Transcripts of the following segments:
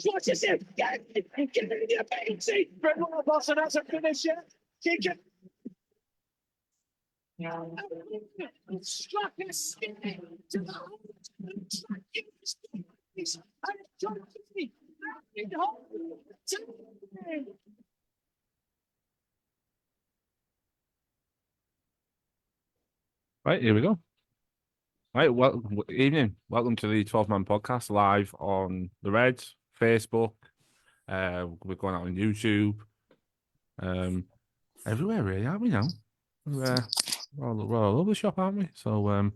Watch yourself. Get in your painting. Brendan Boston has a finisher. Kick it. Struck a spin to the hole. Right, here we go. Right, well, evening. Welcome to the 12-Man podcast live on the Reds, Facebook. We're going out on YouTube. Everywhere, really, aren't we now? We're all over the shop, aren't we? So,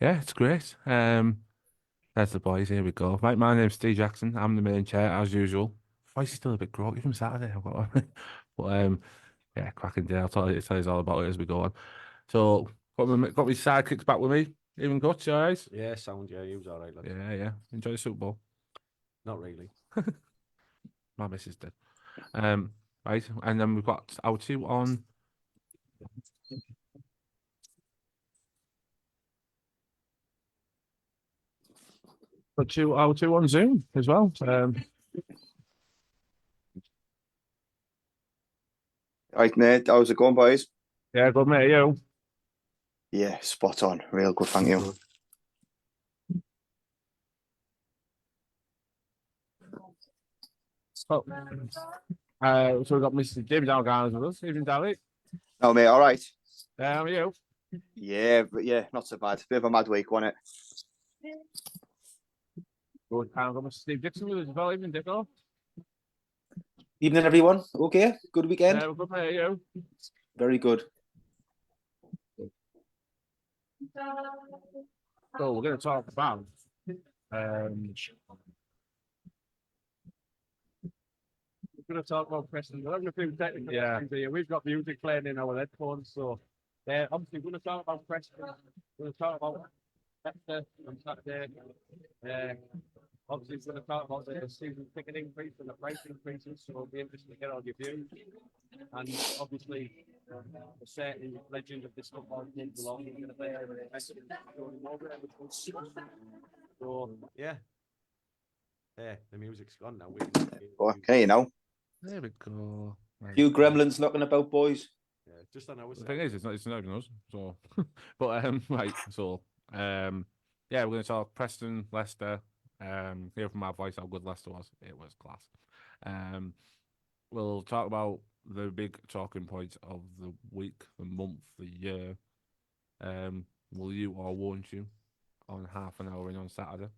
yeah, it's great. There's the boys. Here we go. Right, my name's Steve Jackson. I'm the main chair, as usual. Voice is still a bit groggy from Saturday. But, yeah, cracking day. I'll tell you all about it as we go on. So, got my sidekicks back with me. Even Guts, you all right? Yeah, sound, yeah, he was all right. Like. Yeah. Enjoy the Super Bowl. Not really. My missus did. Right, and then we've got our two on. Our two on Zoom as well. Right, mate. How's it going, boys? Yeah, good, mate. You? Yeah, spot on. Real good, thank you. So we've got Mr. James Algarnes with us. Evening, Dally. Oh, mate, all right. How are you? Yeah, but yeah, not so bad. Bit of a mad week, wasn't it? Good. I've got Mr. Steve Dixon with us as well. Evening, Dicko. Evening, everyone. Okay, good weekend. Yeah, we're good, mate. You? Very good. So we're going to talk about we're going to talk about Preston. We're having a few technical things here. We've got music playing in our headphones, so obviously we're going to talk about Preston. We're going to talk about Leicester on Saturday. Obviously, we're going to talk about the season ticket increase and the price increases, so it'll be interesting to get all your views. And obviously, a certain legend of this football team will also be going to play Mowbray, which was so yeah. Yeah, the music's gone now. Okay, you know. There we go. A few gremlins knocking about, boys. Yeah, just on our The thing is, it's not even us. So, but right. So, yeah, we're going to talk Preston, Leicester. Hear from my voice how good Leicester was. It was class. We'll talk about the big talking points of the week, the month, the year. Will you or won't you? On half an hour in on Saturday.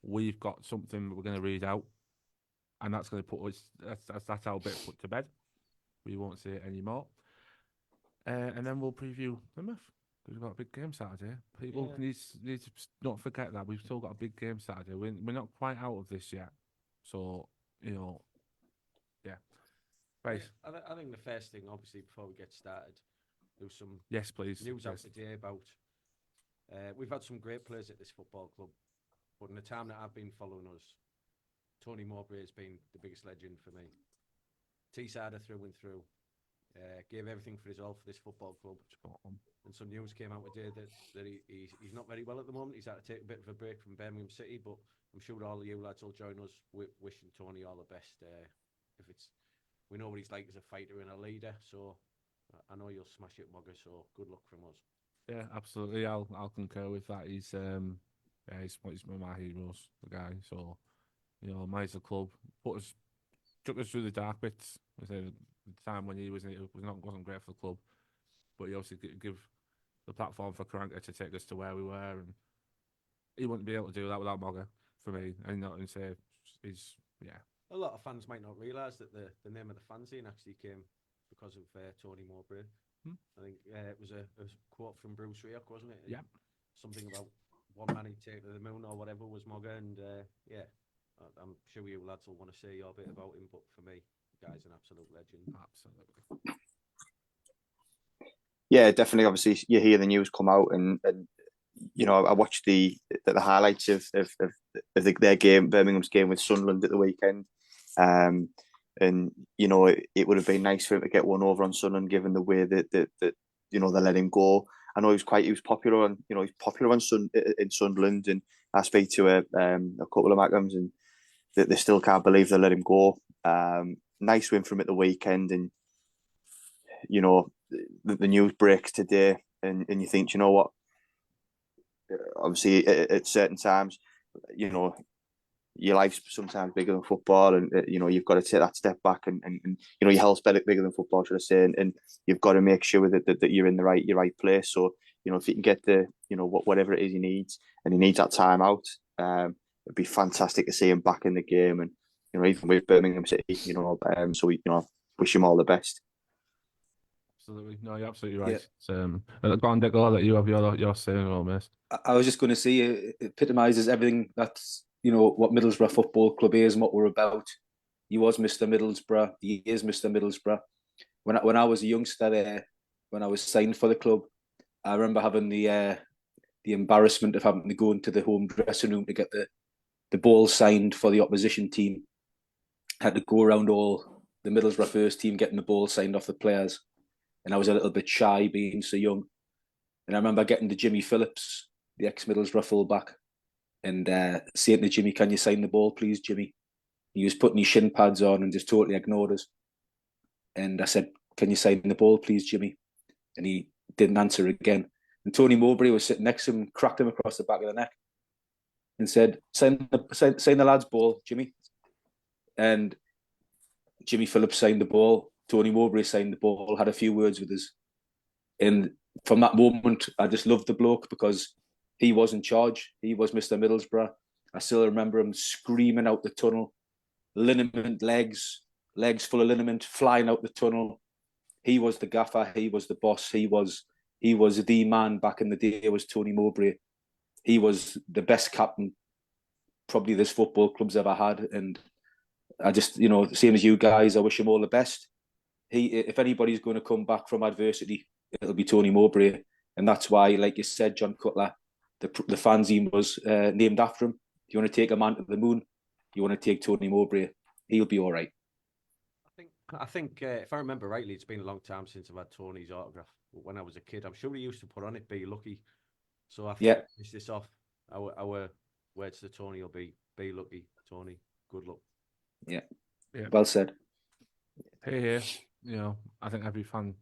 We've got something we're going to read out, and that's going to put us. That's our bit put to bed. We won't say it anymore. And then we'll preview Plymouth. We've got a big game Saturday. People need to not forget that we've still got a big game Saturday. We're not quite out of this yet, so yeah. Right. I think the first thing, obviously, before we get started, there's some news out today about. We've had some great players at this football club, but in the time that I've been following us, Tony Mowbray has been the biggest legend for me. T-Sider through and through. Gave everything for his all for this football club. And some news came out today that he's not very well at the moment. He's had to take a bit of a break from Birmingham City, but I'm sure all of you lads will join us wishing Tony all the best. We know what he's like as a fighter and a leader, so I know you'll smash it, Mugger. So good luck from us. Yeah, absolutely. I'll concur with that. He's one of my heroes, the guy. So managed the club, took us through the dark bits. The time when he wasn't great for the club, but he also give the platform for Karanka to take us to where we were, and he wouldn't be able to do that without Mogger for me. And not and say he's A lot of fans might not realise that the name of the fanzine actually came because of Tony Mowbray. I think it was a quote from Bruce Rioch, wasn't it? Yeah. Something about one man he'd take to the moon or whatever was Mogger, and I'm sure you lads will want to say your bit about him, but for me, the guy's an absolute legend. Absolutely. Yeah, definitely. Obviously, you hear the news come out, and I watched the highlights of their game, Birmingham's game with Sunderland at the weekend. And it would have been nice for him to get one over on Sunderland, given the way that they let him go. I know he was popular on in Sunderland, and I speak to a couple of Mackhams, and they still can't believe they let him go. Nice win from at the weekend, and you know the news breaks today, and you think, you know what? Obviously, at certain times, you know, your life's sometimes bigger than football, and you know you've got to take that step back, and you know your health's bigger than football, should I say, and you've got to make sure that you're in your right place. So you know if you can get the whatever it is he needs, and he needs that time out, it'd be fantastic to see him back in the game, and you know even with Birmingham City, so we wish him all the best. Absolutely, no, you're absolutely right. Yeah. Go on, Dick, I'll let you have your say on all this. I was just going to say it epitomises everything that's what Middlesbrough Football Club is and what we're about. He was Mr. Middlesbrough. He is Mr. Middlesbrough. When I was a youngster there, when I was signed for the club, I remember having the embarrassment of having to go into the home dressing room to get the ball signed for the opposition team. I had to go around all the Middlesbrough first team getting the ball signed off the players, and I was a little bit shy being so young. And I remember getting to Jimmy Phillips, the ex-Middlesbrough fullback, and saying to Jimmy, "Can you sign the ball, please, Jimmy?" He was putting his shin pads on and just totally ignored us. And I said, "Can you sign the ball, please, Jimmy?" And he didn't answer again. And Tony Mowbray was sitting next to him, cracked him across the back of the neck and said, sign the lad's ball, Jimmy." And Jimmy Phillips signed the ball. Tony Mowbray signed the ball, had a few words with us. And from that moment, I just loved the bloke because he was in charge. He was Mr. Middlesbrough. I still remember him screaming out the tunnel, liniment legs full of liniment, flying out the tunnel. He was the gaffer. He was the boss. He was the man back in the day. It was Tony Mowbray. He was the best captain probably this football club's ever had. And I just, same as you guys, I wish him all the best. If anybody's going to come back from adversity, it'll be Tony Mowbray. And that's why, like you said, John Cutler, the fanzine was named after him. If you want to take a man to the moon, you want to take Tony Mowbray. He'll be all right. I think if I remember rightly, it's been a long time since I've had Tony's autograph. But when I was a kid, I'm sure he used to put on it, "Be lucky." So I think finish this off. Our words to Tony will be lucky, Tony. Good luck. Yeah. Well said. Hey, I think every fan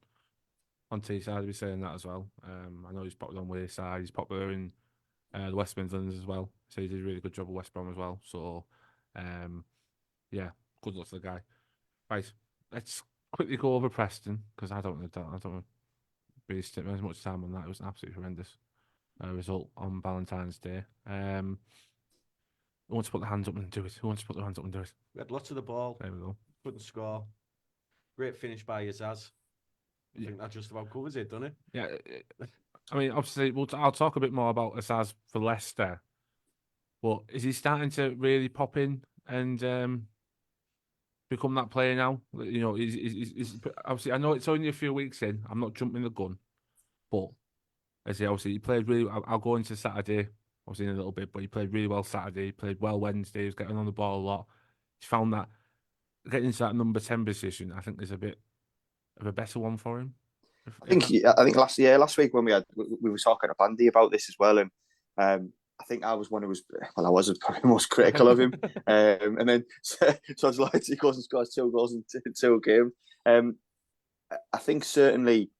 on Teesside will be saying that as well. I know he's popular on Wayside. He's popular in the West Midlands as well. So he did a really good job at West Brom as well. So, good luck to the guy. Right, let's quickly go over Preston because I don't want to be spending as much time on that. It was an absolutely horrendous result on Valentine's Day. Who wants to put their hands up and do it? We had lots of the ball. There we go. Couldn't score. Great finish by Azaz. I think that just about covers it, doesn't it? Yeah. I mean, obviously, I'll talk a bit more about Azaz for Leicester. But is he starting to really pop in and become that player now? He's obviously, I know it's only a few weeks in. I'm not jumping the gun. But he played really. I'll go into Saturday, obviously, in a little bit, but he played really well Saturday. He played well Wednesday. He was getting on the ball a lot. He found that getting into that number 10 position, I think, is a bit of a better one for him. I think last week when we were talking to Bandy about this as well, and I think I was one who was probably most critical of him, and then so he goes and scores 2 goals in 2 games. I think certainly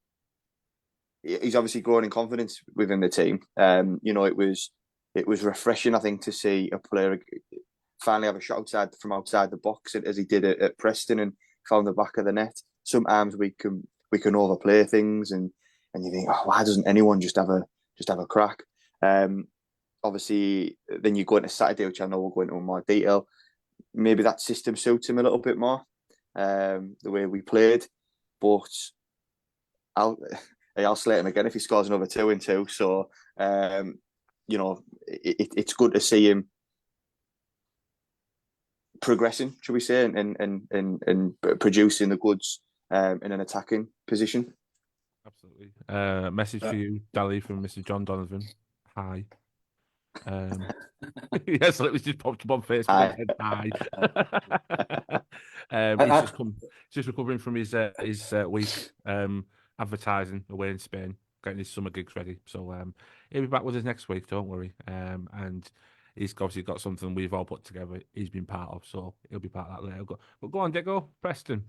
he's obviously growing in confidence within the team. It was refreshing, I think, to see a player finally have a shot from outside the box as he did at Preston and found the back of the net. Sometimes we can overplay things, and you think, oh, why doesn't anyone just have a crack? Obviously, then you go into Saturday, which I know we'll go into in more detail. Maybe that system suits him a little bit more, the way we played. But I'll slate him again if he scores another 2 in 2. So, it's good to see him progressing, should we say, and producing the goods in an attacking position. Absolutely. Message for you, Dally, from Mr. John Donovan. Hi. Yes, it was just popped up on Facebook. Hi. He's just recovering from his week advertising away in Spain, getting his summer gigs ready. So he'll be back with us next week. Don't worry. And he's obviously got something we've all put together. He's been part of, so he'll be part of that later. But go on, Diggo, Preston.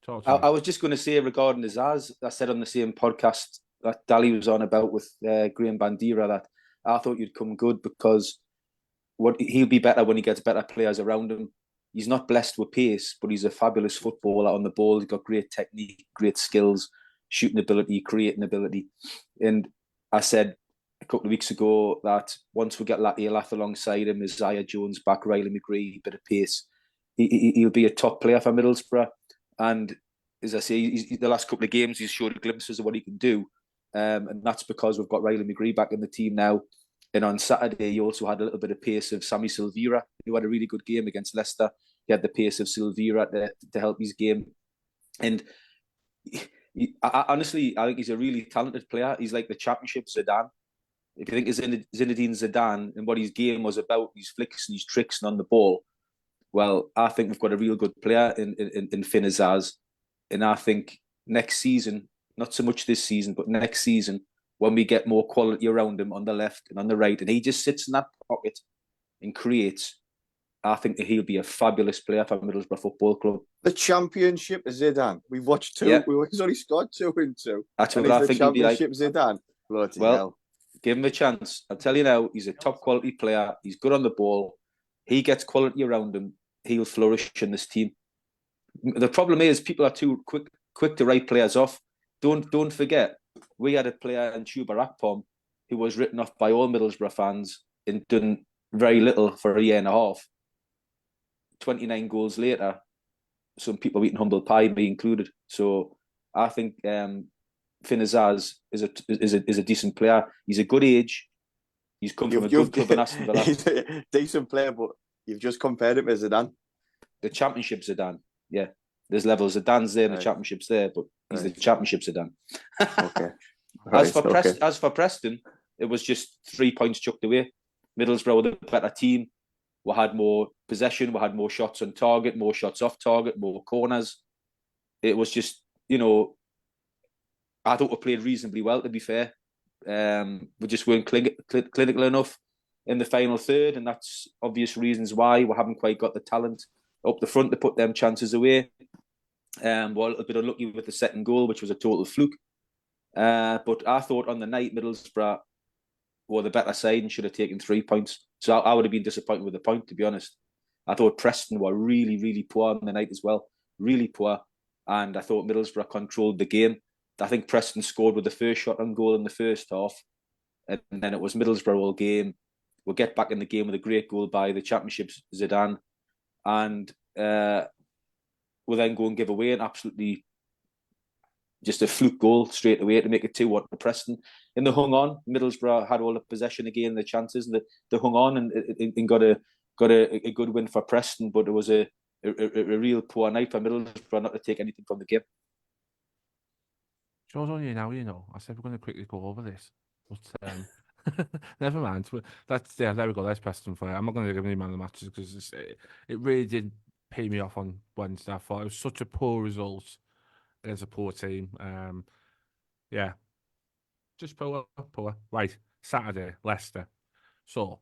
Talk to me. I was just going to say regarding Azaz, I said on the same podcast that Dali was on about with Graham Bandira that I thought you'd come good because he'll be better when he gets better players around him. He's not blessed with pace, but he's a fabulous footballer on the ball. He's got great technique, great skills, shooting ability, creating ability. And I said a couple of weeks ago that once we get Lath alongside him, Isaiah Jones back, Riley McGree, bit of pace, he'll be a top player for Middlesbrough. And as I say, the last couple of games, he's showed glimpses of what he can do. And that's because we've got Riley McGree back in the team now. And on Saturday, he also had a little bit of pace of Sammy Silvera, who had a really good game against Leicester. He had the pace of Silvera to help his game. And honestly, I think he's a really talented player. He's like the Championship Zidane. If you think of Zinedine Zidane and what his game was about, his flicks and his tricks and on the ball, well, I think we've got a real good player in Finn Azaz. And I think next season, not so much this season, but next season, when we get more quality around him on the left and on the right, and he just sits in that pocket and creates, I think that he'll be a fabulous player for Middlesbrough Football Club. The Championship is Zidane. We've watched two. Yeah. He's only scored 2 and 2. That's what I think he'll be like. Zidane. Bloody well, hell. Give him a chance. I'll tell you now, he's a top quality player. He's good on the ball. He gets quality around him. He'll flourish in this team. The problem is people are too quick to write players off. Don't forget, we had a player in Chuba Akpom who was written off by all Middlesbrough fans and done very little for a year and a half. 29 goals later, some people are eating humble pie, me included. So I think Finn Azaz is a decent player. He's a good age. He's come from a good club in Aston Villa. He's a decent player, but you've just compared him with Zidane. The Championship Zidane, yeah. There's levels. Zidane's there and the Championship's there, but he's the Championship Zidane. Okay. As for Preston, it was just 3 points chucked away. Middlesbrough were the better team. We had more possession. We had more shots on target, more shots off target, more corners. It was just, I thought we played reasonably well, to be fair. We just weren't clinical enough in the final third, and that's obvious reasons why we haven't quite got the talent up the front to put them chances away. We're a little bit unlucky with the second goal, which was a total fluke. But I thought on the night, Middlesbrough were the better side and should have taken 3 points. So I would have been disappointed with the point, to be honest. I thought Preston were really, really poor on the night as well. Really poor. And I thought Middlesbrough controlled the game. I think Preston scored with the first shot on goal in the first half. And then it was Middlesbrough all game. We'll get back in the game with a great goal by the Championship Zidane. And we'll then go and give away an absolutely just a fluke goal straight away to make it 2-1 to Preston. And they hung on. Middlesbrough had all the possession again, the chances, and they hung on and got a good win for Preston. But it was a real poor night for Middlesbrough not to take anything from the game. Show's on you now, I said we're going to quickly go over this. But never mind. There we go. That's Preston for you. I'm not going to give any man of the matches because it really did pay me off on Wednesday. I thought it was such a poor result against a poor team. Yeah, just poor. Right, Saturday, Leicester. So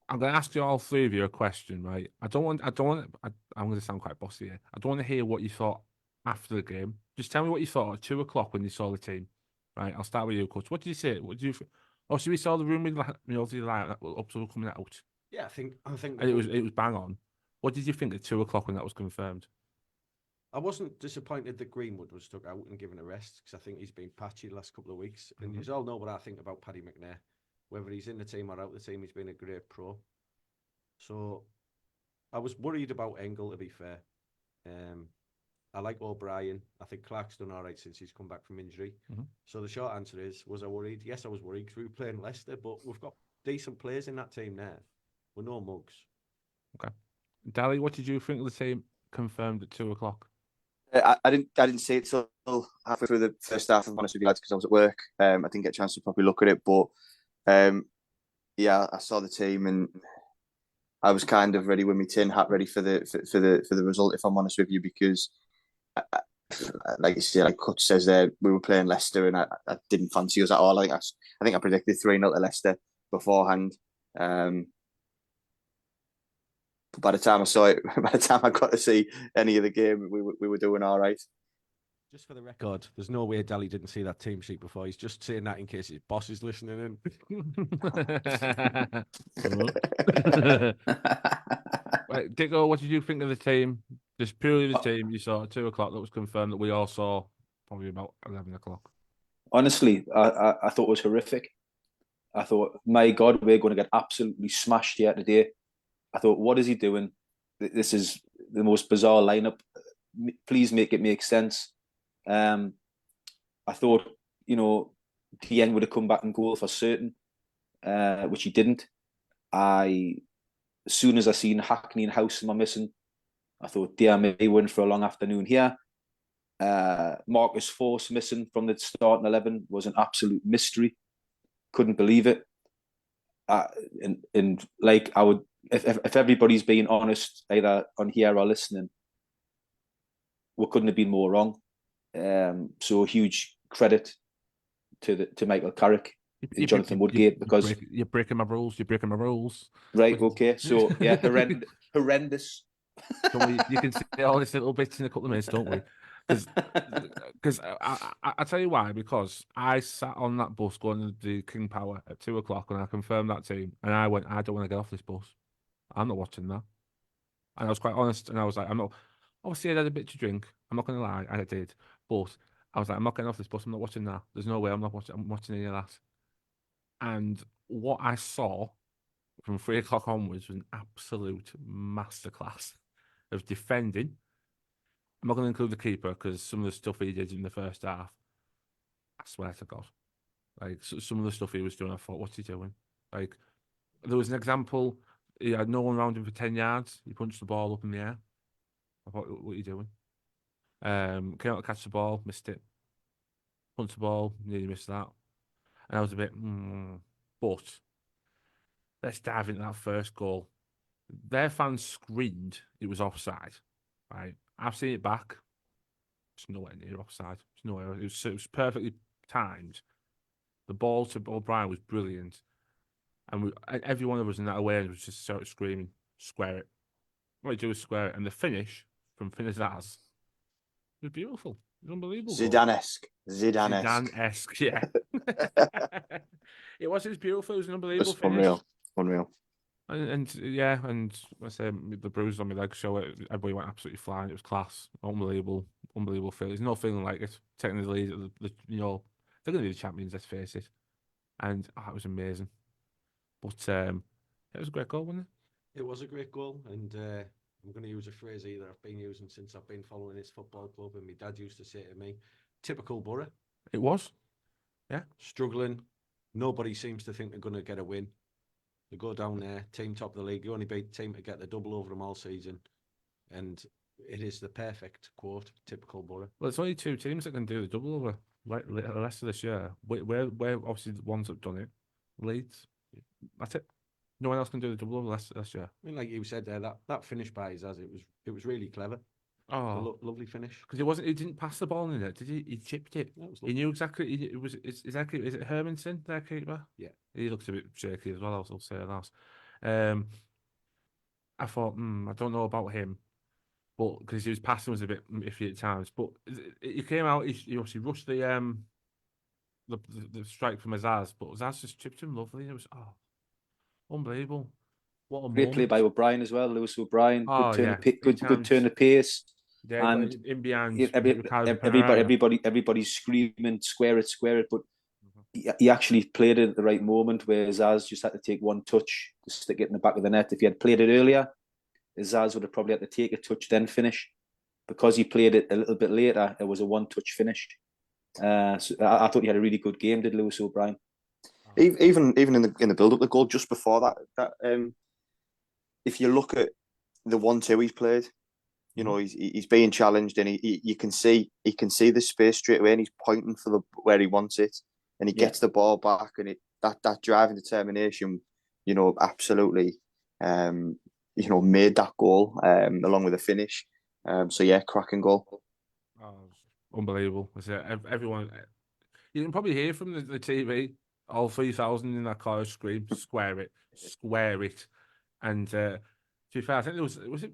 I'm going to ask you all three of you a question. Right, I'm going to sound quite bossy here. I don't want to hear what you thought after the game. Just tell me what you thought at 2 o'clock when you saw the team. Right, I'll start with you, Coach. What did you say? What did you? Oh, so we saw the room with the light up to coming out. Yeah, I think and it was bang on. What did you think at 2 o'clock when that was confirmed? I wasn't disappointed that Greenwood was took out and given a rest because I think he's been patchy the last couple of weeks. And you all know what I think about Paddy McNair. Whether he's in the team or out the team, he's been a great pro. So I was worried about Engel, to be fair. I like O'Brien. I think Clark's done all right since he's come back from injury. So the short answer is, was I worried? Yes, I was worried because we were playing Leicester, but we've got decent players in that team now. We're no mugs. Okay. Dally, what did you think of the team confirmed at 2 o'clock? I didn't see it till halfway through the first half, if I'm honest with you lads, because I was at work. I didn't get a chance to probably look at it, but yeah, I saw the team and I was kind of ready with my tin hat, ready for the result, if I'm honest with you, because like you say, like Coach says there, we were playing Leicester and I didn't fancy us at all. I think I predicted 3-0 to Leicester beforehand. But by the time I saw it, by the time I got to see any of the game, we were doing all right. Just for the record, there's no way Dally didn't see that team sheet before. He's just saying that in case his boss is listening in. Right, Dicko, what did you think of the team? Just purely the team you saw at 2 o'clock that was confirmed that we all saw probably about 11 o'clock. Honestly, I thought it was horrific. I thought, my God, we're going to get absolutely smashed here today. I thought, what is he doing? This is the most bizarre lineup. Please make it make sense. I thought, Dieng would have come back and goal for certain, which he didn't. As soon as I seen Hackney and Howson were missing, I thought, dear me, we're in for a long afternoon here. Marcus Force missing from the starting 11 was an absolute mystery. Couldn't believe it. And like I would, if everybody's being honest, either on here or listening, we couldn't have been more wrong. So huge credit to Michael Carrick and Jonathan Woodgate, because you're breaking my rules. You're breaking my rules. Right. Okay. So yeah, horrendous. You can see all these little bits in a couple of minutes, don't we? Because I tell you why. Because I sat on that bus going to the King Power at 2 o'clock, and I confirmed that team, and I went, I don't want to get off this bus. I'm not watching that. And I was quite honest, and I was like, I'm not. Obviously, I had a bit to drink. I'm not going to lie, and I did. But I was like, I'm not getting off this bus. I'm not watching that. There's no way I'm watching any of that. And what I saw from 3 o'clock onwards was an absolute masterclass of defending. I'm not going to include the keeper because some of the stuff he did in the first half, I swear to God, like some of the stuff he was doing, I thought, what's he doing? Like, there was an example, he had no one around him for 10 yards. He punched the ball up in the air. I thought, what are you doing? Came out to catch the ball, missed it. Punched the ball, nearly missed that. And I was a bit, but let's dive into that first goal. Their fans screamed it was offside, right? I've seen it back. It's nowhere near offside. It's nowhere. It was perfectly timed. The ball to O'Brien was brilliant, and every one of us in that awareness was just sort of screaming, "Square it!" What you do is square it, and the finish from Finazaz was beautiful. It was unbelievable. Zidane-esque, yeah. It was beautiful. It was an unbelievable it was finish. Unreal. And yeah, and I say the bruises on my legs show it. Everybody went absolutely flying. It was class, unbelievable feeling. There's no feeling like it. Taking the lead, they're going to be the champions. Let's face it. And it was amazing. But it was a great goal, wasn't it? It was a great goal, and I'm going to use a phrase either I've been using since I've been following this football club, and my dad used to say to me, "Typical Borough." It was, yeah, struggling. Nobody seems to think they're going to get a win. They go down there, team top of the league. You only beat the team to get the double over them all season. And it is the perfect quote, typical Borough. Well, it's only 2 teams that can do the double over the rest of this year. We're obviously the ones that have done it. Leeds. That's it. No one else can do the double over last year. I mean, like you said there, that finish by Izaz, it was really clever. Oh, lovely finish. Because he didn't pass the ball in it, did he? He chipped it. He knew exactly. Is it Hermanson, their keeper? Yeah. He looks a bit shaky as well. I'll say that. I thought, I don't know about him, but because his passing was a bit iffy at times. But he came out. He obviously rushed the strike from Azaz, but Azaz just chipped him lovely. It was unbelievable. What a great play by O'Brien as well, Lewis O'Brien. Good turn of pace. Yeah, and in behind, everybody's screaming, square it, but he actually played it at the right moment where Zaz just had to take one touch to stick it in the back of the net. If he had played it earlier, Zaz would have probably had to take a touch then finish. Because he played it a little bit later, it was a one-touch finish. So I thought he had a really good game, did Lewis O'Brien. Even in the build-up, the goal just before that, if you look at the 1-2 he's played, he's being challenged, and you can see the space straight away, and he's pointing for where he wants it, and he gets the ball back, and that drive and determination, absolutely, made that goal, along with the finish. So yeah, cracking goal. Oh, unbelievable! Everyone, you can probably hear from the TV. all 3,000 in that car screamed, square it. And to be fair, I think there was it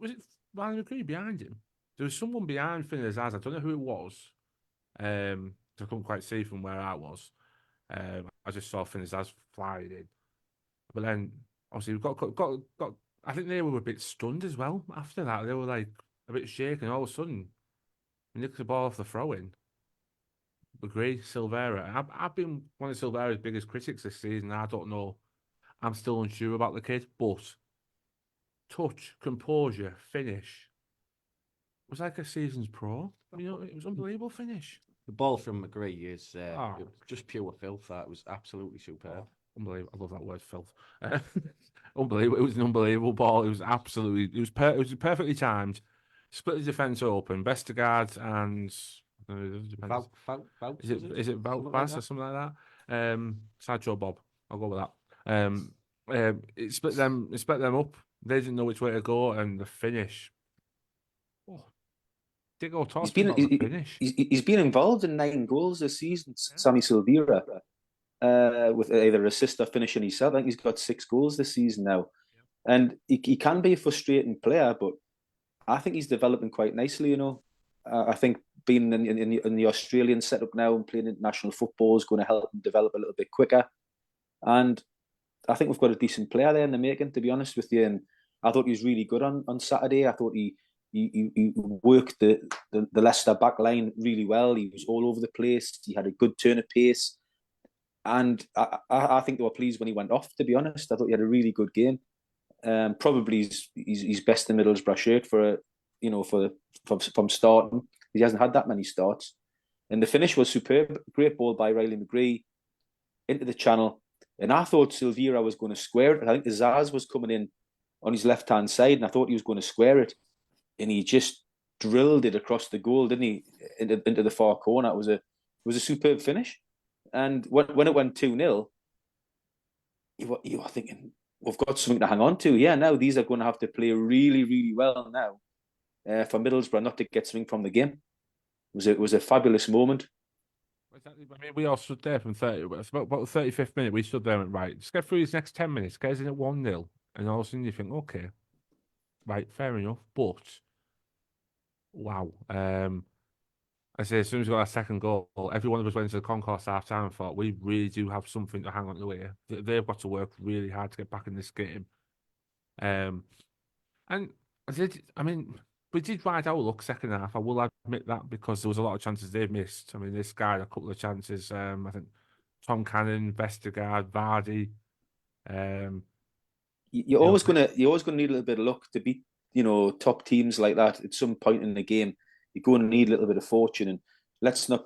Ryan McGree behind him? There was someone behind Finn Azaz. I don't know who it was. I couldn't quite see from where I was. I just saw Finn Azaz flying in. But then, obviously, we've got. I think they were a bit stunned as well after that. They were like a bit shaken. All of a sudden, we nicked the ball off the throw in. Agree, Silvera. I've been one of Silvera's biggest critics this season. I don't know. I'm still unsure about the kid, but touch, composure, finish. It was like a season's pro. You know, it was unbelievable finish. The ball from McGree is just pure filth. That was absolutely superb. Unbelievable. I love that word, filth. Unbelievable. It was an unbelievable ball. It was absolutely. It was perfectly timed. Split the defense open. Vestergaard and is it Valpas or something like that? Sideshow Bob. I'll go with that. It split them up. They didn't know which way to go, and the finish. Oh, Diggo talks about the finish. He's been involved in 9 goals this season. Sammy Silvera. With either assist or finishing himself. I think he's got 6 goals this season now. And he can be a frustrating player, but I think he's developing quite nicely, you know. I think being in the Australian setup now and playing international football is going to help him develop a little bit quicker. And I think we've got a decent player there in the making, to be honest with you. And I thought he was really good on Saturday. I thought he worked the Leicester back line really well. He was all over the place. He had a good turn of pace. And I think they were pleased when he went off, to be honest. I thought he had a really good game. Probably he's best in Middlesbrough shirt from starting. He hasn't had that many starts. And the finish was superb. Great ball by Riley McGree into the channel. And I thought Silvera was going to square it. I think Zaz was coming in on his left-hand side, and I thought he was going to square it. And he just drilled it across the goal, didn't he? Into the far corner. It was a superb finish. And when it went 2-0, you were thinking, we've got something to hang on to. Yeah, now these are going to have to play really, really well now for Middlesbrough not to get something from the game. It was a fabulous moment. Exactly. I mean, we all stood there from 30. About the 35th minute, we stood there and went, right, let's get through these next 10 minutes. Guys in at 1-0. And all of a sudden you think, okay, right, fair enough. But, wow. I say, as soon as we got our second goal, every one of us went to the concourse half time and thought, we really do have something to hang on to here. They've got to work really hard to get back in this game. And we did ride our luck second half. I will admit that, because there was a lot of chances they've missed. I mean, this guy had a couple of chances. I think Tom Cannon, Vestergaard, Vardy. You're always gonna need a little bit of luck to beat, top teams like that at some point in the game. You're going to need a little bit of fortune, and let's not,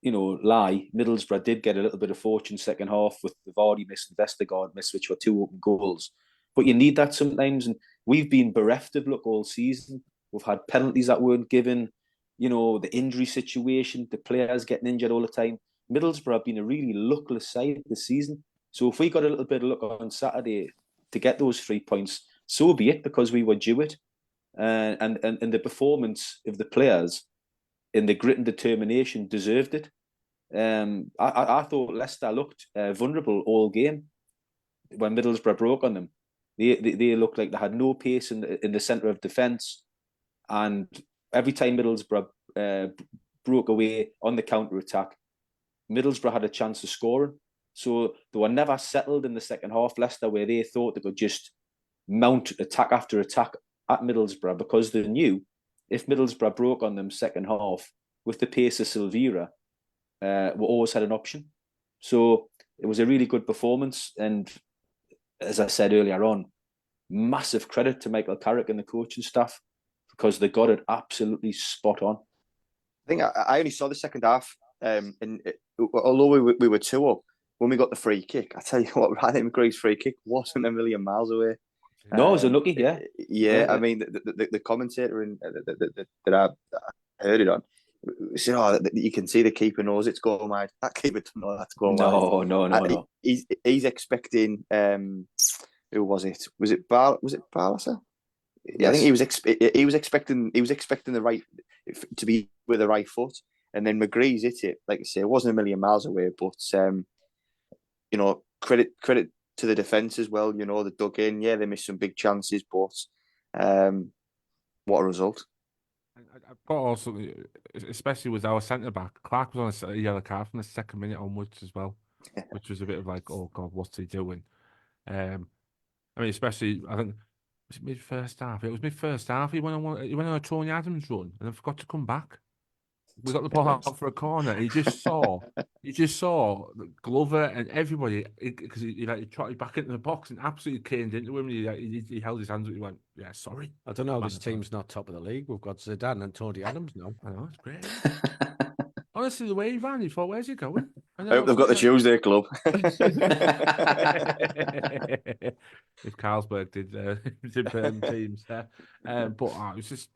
lie. Middlesbrough did get a little bit of fortune second half with the Vardy miss and Vestergaard miss, which were 2 open goals. But you need that sometimes, and we've been bereft of luck all season. We've had penalties that weren't given, the injury situation, the players getting injured all the time. Middlesbrough have been a really luckless side this season. So if we got a little bit of luck on Saturday to get those 3 points, so be it, because we were due it. And the performance of the players in the grit and determination deserved it. I thought Leicester looked vulnerable all game when Middlesbrough broke on them. They looked like they had no pace in the centre of defence, and every time Middlesbrough broke away on the counter attack, Middlesbrough had a chance of scoring. So they were never settled in the second half. Leicester, where they thought they could just mount attack after attack at Middlesbrough, because they knew if Middlesbrough broke on them second half with the pace of Silvera, we always had an option. So it was a really good performance, and as I said earlier on, massive credit to Michael Carrick and the coaching staff, because they got it absolutely spot on. I think I only saw the second half, and although we were 2 up, when we got the free kick, I tell you what, I think McGree's free kick wasn't a million miles away. No, it was unlucky, yeah. Yeah, I mean, the commentator that I heard it on said, "Oh, you can see the keeper knows it's goal wide." That keeper doesn't know that's goal wide. No. He's expecting. Who was it? Was it Barlaser? Yes. I think he was expecting the right to be with the right foot, and then McGree's hit it. Like I say, it wasn't a million miles away, but you know, credit to the defence as well. You know, they dug in. Yeah, they missed some big chances, but what a result. I've got also, especially with our centre back, Clark was on a yellow card from the second minute onwards as well, which was a bit of like, oh God, what's he doing? I mean, especially I think was it mid first half. It was mid first half. He went on a Tony Adams run and then forgot to come back. We got the ball out for a corner. He just saw Glover and everybody because he trotted back into the box and absolutely caned into him. He held his hands up. He went, "Yeah, sorry." I don't know. This team's not top of the league. We've got Zidane and Tony Adams now. I know, it's great. Honestly, the way he ran, he thought, "Where's he going?" I hope they've got the Tuesday club. If Carlsberg did teams there, but it was just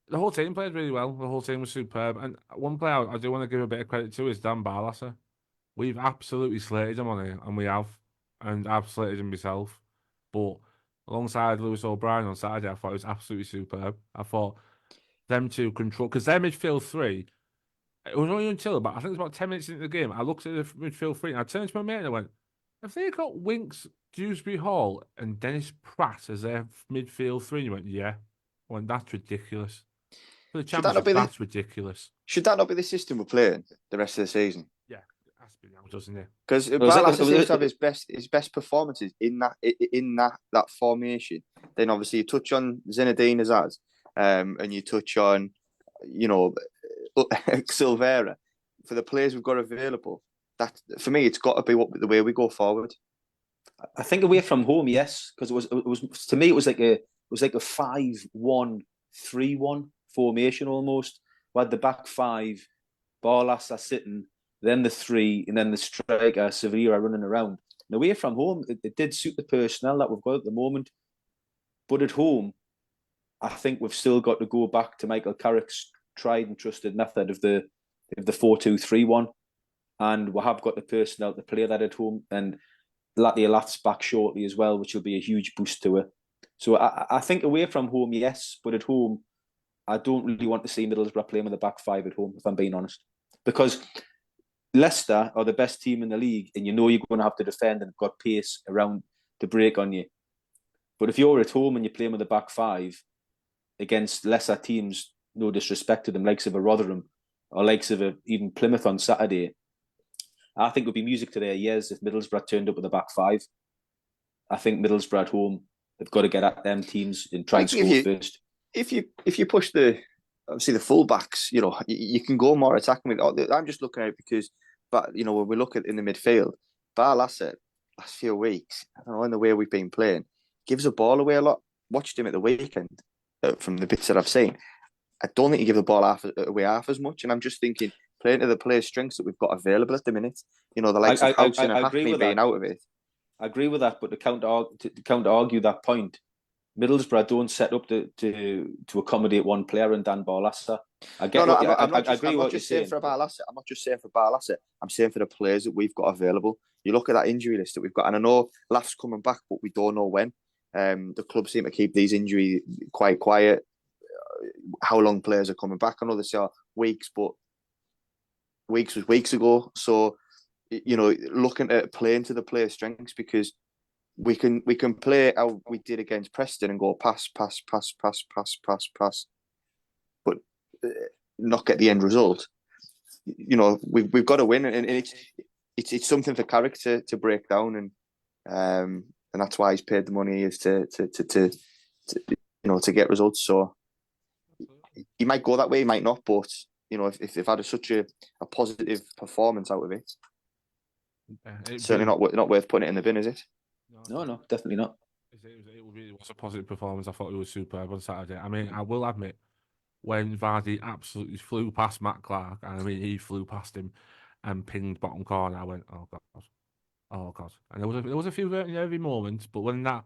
the whole team played really well. The whole team was superb. And one player I do want to give a bit of credit to is Dan Barlasser. We've absolutely slated him on it, and we have. And I've slated him myself. But alongside Lewis O'Brien on Saturday, I thought it was absolutely superb. I thought them two control, because their midfield three, it was only until I think it was about 10 minutes into the game, I looked at the midfield three and I turned to my mate and I went, have they got Winks, Dewsbury Hall and Dennis Pratt as their midfield three? And he went, yeah. I went, that's ridiculous. For the championship, that's ridiculous. Should that not be the system we're playing the rest of the season? Yeah, it has to be now, doesn't it? Because Barlasser seems to have his best performances in that formation. Then obviously you touch on Zinedine Hazard, and you touch on, you know, Silvera. For the players we've got available, that for me it's got to be the way we go forward. I think away from home, yes, because it was to me it was like a 5-1-3-1 formation almost. We had the back five, Barlasser sitting, then the three, and then the striker Sevilla running around. And away from home, it did suit the personnel that we've got at the moment. But at home, I think we've still got to go back to Michael Carrick's tried and trusted method of the 4-2-3-1, and we have got the personnel to play that at home. And Lat's back shortly as well, which will be a huge boost to it. So I think away from home, yes, but at home, I don't really want to see Middlesbrough playing with the back five at home, if I'm being honest. Because Leicester are the best team in the league, and you know you're going to have to defend and got pace around to break on you. But if you're at home and you're playing with the back five against lesser teams, no disrespect to them, likes of a Rotherham or likes of even Plymouth on Saturday, I think it would be music to their ears if Middlesbrough turned up with a back five. I think Middlesbrough at home, they've got to get at them teams and try and score first. If you push obviously the fullbacks, you know, you can go more attacking with. I'm just looking at it because, but you know, when we look at in the midfield, Barlasser last few weeks, I don't know, in the way we've been playing, gives the ball away a lot. Watched him at the weekend from the bits that I've seen. I don't think he gives the ball away half as much, and I'm just thinking playing to the players' strengths that we've got available at the minute. You know, the likes of Housen and Hackney being out of it. I agree with that, but to counter argue that point, Middlesbrough don't set up to accommodate one player in Dan Barlasser. I agree what you're saying for Barlasser. I'm not just saying for Barlasser. I'm saying for the players that we've got available. You look at that injury list that we've got, and I know Laugh's coming back, but we don't know when. The club seem to keep these injuries quite quiet. How long players are coming back? I know they say weeks, but weeks was weeks ago. So, you know, looking at playing to the players' strengths, because we can play how we did against Preston and go pass, but not get the end result. You know, we've got to win, and it's something for Carrick to break down, and that's why he's paid the money is to get results. So he might go that way, he might not, but you know, if they've had such a positive performance out of it, certainly not worth putting it in the bin, is it? No, definitely not. It really was a positive performance. I thought it was superb on Saturday. I mean, I will admit, when Vardy absolutely flew past Matt Clark, and I mean, he flew past him and pinged bottom corner, I went, oh God. And there was a few nervy moments, but when that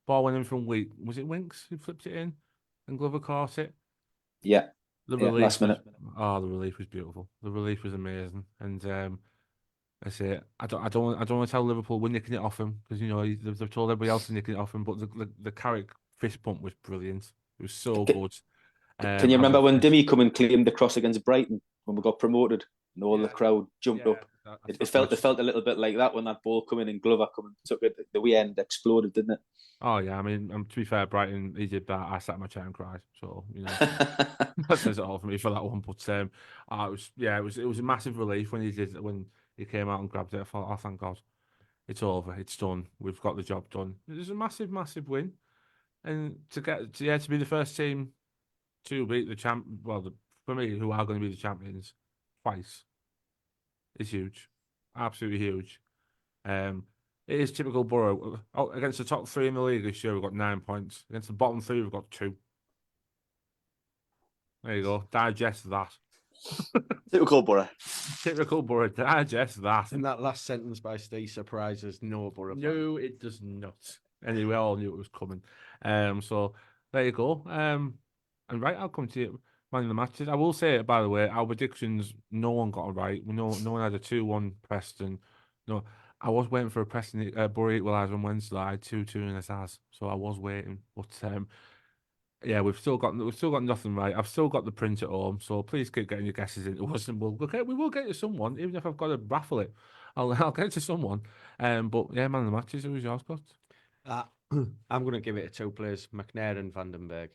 ball went in from was it Winks who flipped it in and Glover caught it? Yeah. The relief last minute. The relief was beautiful. The relief was amazing, and I say I don't want to tell Liverpool we're nicking it off him, because you know they've told everybody else to nick it off him. But the Carrick fist pump was brilliant. It was so good. Can you remember when Dimmy come and claimed the cross against Brighton when we got promoted, and all the crowd jumped up? It felt a little bit like that when that ball come in and Glover come and took it. The weekend exploded, didn't it? Oh yeah, I mean, to be fair, Brighton, he did that. I sat in my chair and cried. So that says it all for me for that one. But it was a massive relief when he came out and grabbed it. I thought, oh, thank God, it's over, it's done. We've got the job done. It was a massive, massive win, and to be the first team to beat the champ. Well, for me, who are going to be the champions twice, is huge, absolutely huge. It is typical Borough. Against the top 3 in the league this year, we've got 9 points. Against the bottom 3, we've got 2. There you go. Digest that. Typical Borough. Typical Borough. Digest that. And that last sentence by Steve surprises no Borough fan. No, it does not. Anyway, we all knew it was coming. So there you go. And right, I'll come to you. Man of the matches. I will say it, by the way, our predictions, no one got it right. No one had a 2-1 Preston. No. I was waiting for a Preston Borough equaliser on Wednesday. I had 2-2 in this as, so I was waiting. But yeah, we've still got nothing right. I've still got the print at home, so please keep getting your guesses in. We will get to someone, even if I've got to raffle it. I'll get to someone. But yeah, man of the matches. Who was yours, Scott? I'm going to give it a 2 players, McNair and Vandenberg.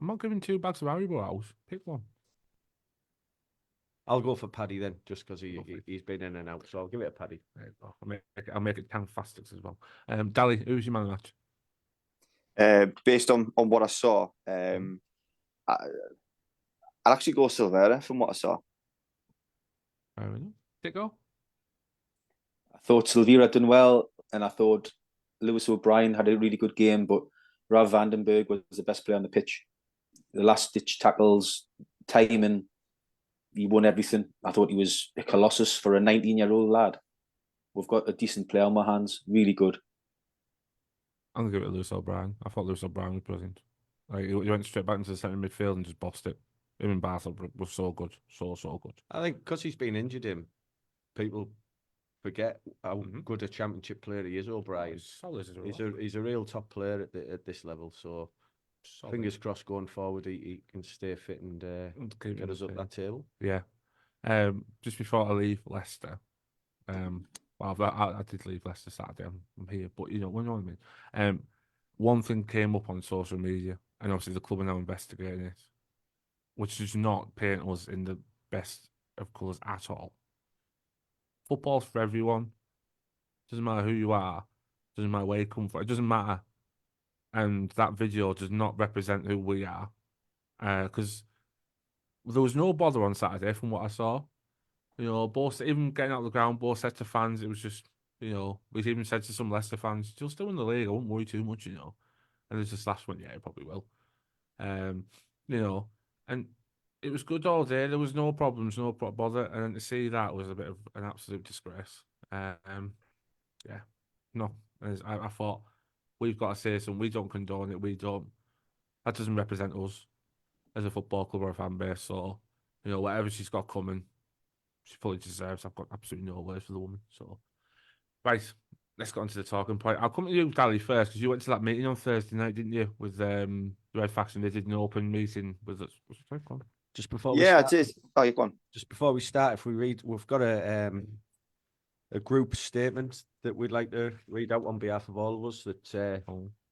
I'm not giving 2 bags of Haribo out. Pick one. I'll go for Paddy then, just because he's been in and out. So I'll give it a Paddy. I'll make it 10 fastest as well. Dally, who's your man of the match? Based on what I saw, I'll actually go Silvera from what I saw. Fair enough. Dick go? I thought Silvera had done well, and I thought Lewis O'Brien had a really good game, but Rav Vandenberg was the best player on the pitch. The last-ditch tackles, timing, he won everything. I thought he was a colossus for a 19-year-old lad. We've got a decent player on my hands. Really good. I'm going to give it to Lewis O'Brien. I thought Lewis O'Brien was brilliant. Like, he went straight back into the centre midfield and just bossed it. Him and Bartle was so good. So good. I think because he's been injured, people forget how good a championship player he is, O'Brien. He's a real top player at this level. So fingers crossed going forward, he can stay fit and get us up that table. Yeah. Just before I leave Leicester, I did leave Leicester Saturday. I'm here, but you know what I mean. One thing came up on social media, and obviously the club are now investigating it, which does not paint us in the best of colours at all. Football's for everyone. Doesn't matter who you are. Doesn't matter where you come from. It doesn't matter. And that video does not represent who we are. Because there was no bother on Saturday from what I saw. You know, both even getting out of the ground, both sets of fans, it was just, you know, we even said to some Leicester fans, you'll still in the league, I won't worry too much, you know. And there's this last one, yeah, it probably will. You know, and it was good all day. There was no problems, no bother. And then to see that was a bit of an absolute disgrace. Yeah, no. I thought, we've got to say something. We don't condone it. We don't. That doesn't represent us as a football club or a fan base. So, you know, whatever she's got coming, she fully deserves. I've got absolutely no words for the woman. So, right, let's get on to the talking point. I'll come to you, Dally, first, because you went to that meeting on Thursday night, didn't you? With the Red Faction. They did an open meeting with us. Just before I did. Oh, you go on. Just before we start, if we read, we've got a group statement that we'd like to read out on behalf of all of us that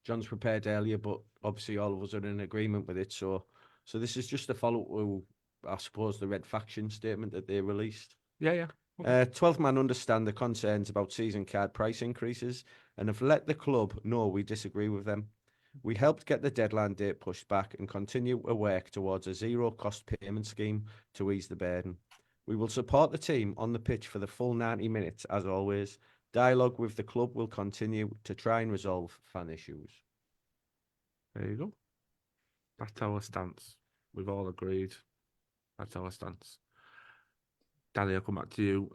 John's prepared earlier, but obviously all of us are in agreement with it. So this is just a follow to, I suppose, the Red Faction statement that they released. Yeah. 12th man understand the concerns about season card price increases and have let the club know we disagree with them. We helped get the deadline date pushed back and continue to work towards a zero-cost payment scheme to ease the burden. We will support the team on the pitch for the full 90 minutes, as always. Dialogue with the club will continue to try and resolve fan issues. There you go. That's our stance. We've all agreed. That's our stance. Danny, I'll come back to you.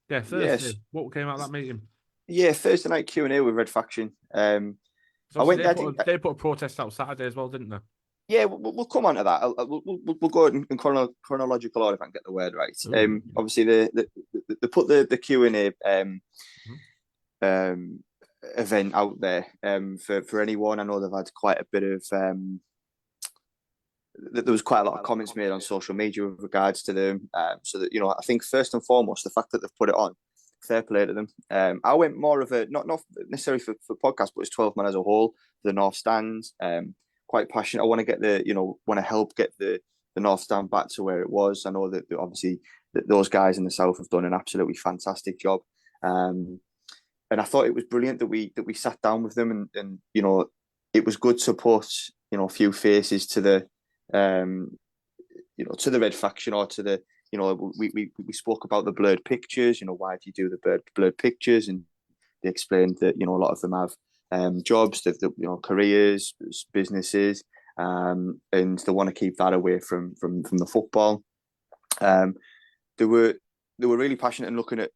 Thursday. Yes. What came out of that meeting? Yeah, Thursday night Q&A with Red Faction. They put a protest out Saturday as well, didn't they? Yeah, we'll come on to that. We'll go in chronological order if I can get the word right. Obviously, they put the Q&A event out there for anyone. I know they've had quite a bit of there was quite a lot of comments made on social media with regards to them. So that, I think first and foremost, the fact that they've put it on, fair play to them. I went more of a, not necessarily for podcast, but it's 12 men as a whole, the North Stand. Quite passionate. I want to get want to help get the North Stand back to where it was. I know that obviously that those guys in the South have done an absolutely fantastic job. And I thought it was brilliant that we sat down with them and it was good to put, a few faces to the, to the Red Faction or to the, we spoke about the blurred pictures, why do you do the blurred pictures? And they explained that, a lot of them have jobs, they've careers, businesses, and they want to keep that away from the football. They were really passionate and looking at,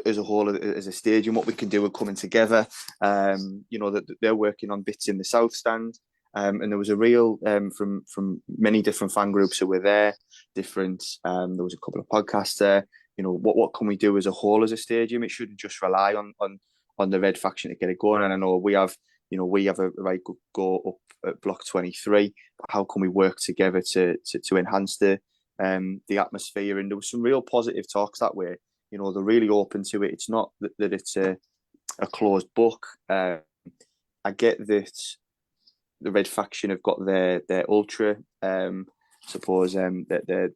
as a whole, as a stadium, what we can do with coming together. That they're working on bits in the South Stand. And there was a real from many different fan groups who were there. There was a couple of podcasts there. What can we do as a whole as a stadium? It shouldn't just rely on the Red Faction to get it going. And I know we have a right good go up at Block 23. But how can we work together to enhance the atmosphere? And there was some real positive talks that way. They're really open to it. It's not that it's a closed book. I get that the Red Faction have got their ultra. Suppose that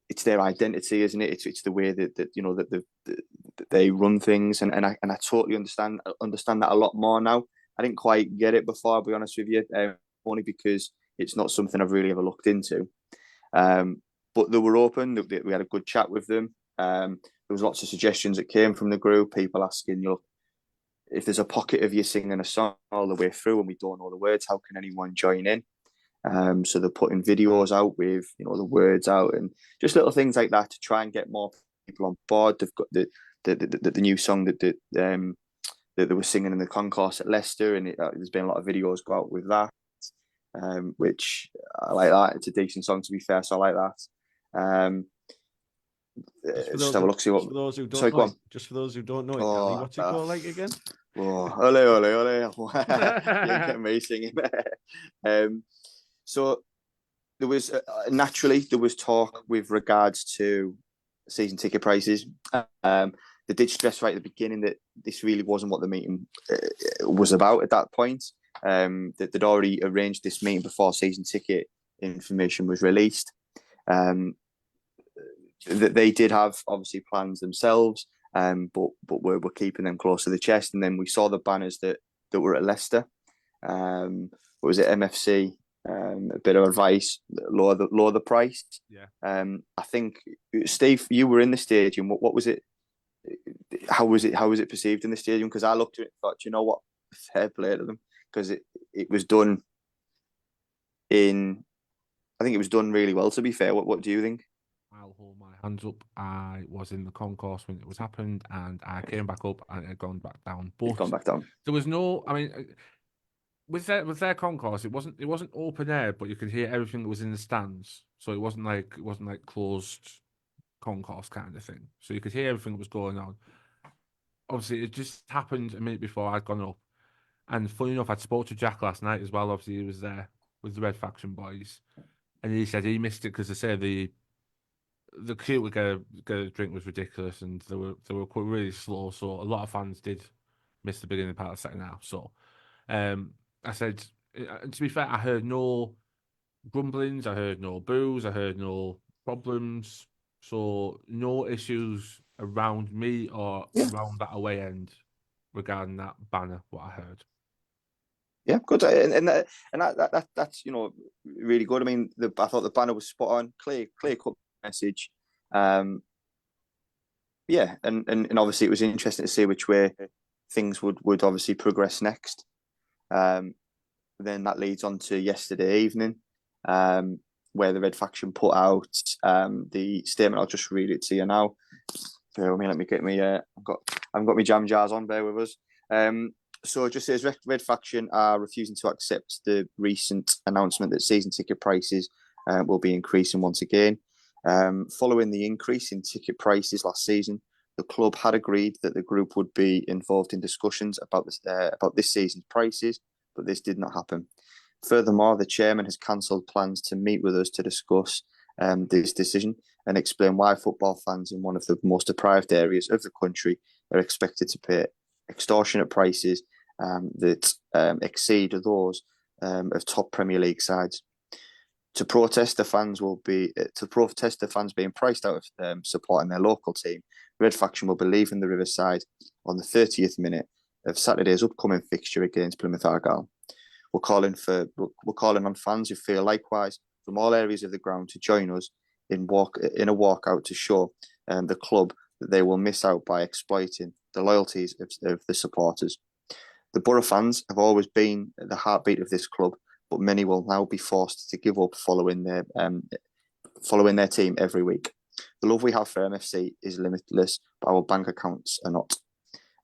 it's their identity, isn't it? It's the way that they run things, and I totally understand that a lot more now. I didn't quite get it before, I'll be honest with you, only because it's not something I've really ever looked into. But they were open. We had a good chat with them. There was lots of suggestions that came from the group. People asking, if there's a pocket of you singing a song all the way through and we don't know the words, how can anyone join in? So they're putting videos out with, the words out and just little things like that to try and get more people on board. They've got the new song that they were singing in the concourse at Leicester, and there's been a lot of videos go out with that, which I like that. It's a decent song, to be fair, so I like that. Just have a look, see what. For those who don't sorry, know, just for those who don't know it, Gally, what's it go like again? Oh, ole, ole, ole. You get me singing. So there was naturally talk with regards to season ticket prices. They did stress right at the beginning that this really wasn't what the meeting was about at that point. That they'd already arranged this meeting before season ticket information was released. That they did have obviously plans themselves, but we're keeping them close to the chest. And then we saw the banners that were at Leicester. What was it, MFC? A bit of advice: lower the price. Yeah. I think Steve, you were in the stadium. What was it? How was it perceived in the stadium? Because I looked at it and thought, you know what, fair play to them, because it was done I think it was done really well, to be fair. What do you think? I'll hold my hands up. I was in the concourse when it was happened, and I came back up and it had gone back down. But It's gone back down. there was no. I mean, with their concourse, it wasn't open air, but you could hear everything that was in the stands. So it wasn't like closed concourse kind of thing. So you could hear everything that was going on. Obviously, it just happened a minute before I'd gone up. And funny enough, I'd spoke to Jack last night as well. Obviously, he was there with the Red Faction boys, and he said he missed it because they said the queue to get a drink was ridiculous, and they were quite really slow. So a lot of fans did miss the beginning part of the second half. So I said, to be fair, I heard no grumblings, I heard no boos, I heard no problems. So no issues around me or around that away end regarding that banner. What I heard. Yeah, good, and that's really good. I mean, I thought the banner was spot on, clear cut message. And obviously it was interesting to see which way things would obviously progress next. Then that leads on to yesterday evening, where the Red Faction put out the statement. I'll just read it to you now. Bear with me, let me get me. I've got my jam jars on. Bear with us. So it just says Red Faction are refusing to accept the recent announcement that season ticket prices will be increasing once again. Following the increase in ticket prices last season, the club had agreed that the group would be involved in discussions about this season's prices, but this did not happen. Furthermore, the chairman has cancelled plans to meet with us to discuss this decision and explain why football fans in one of the most deprived areas of the country are expected to pay extortionate prices that exceed those of top Premier League sides. To protest the fans being priced out of supporting their local team, Red Faction will be leaving the Riverside on the 30th minute of Saturday's upcoming fixture against Plymouth Argyle. We're calling on fans who feel likewise from all areas of the ground to join us in a walkout to show the club that they will miss out by exploiting the loyalties of the supporters. The Borough fans have always been the heartbeat of this club, but many will now be forced to give up following their team every week. The love we have for MFC is limitless, but our bank accounts are not.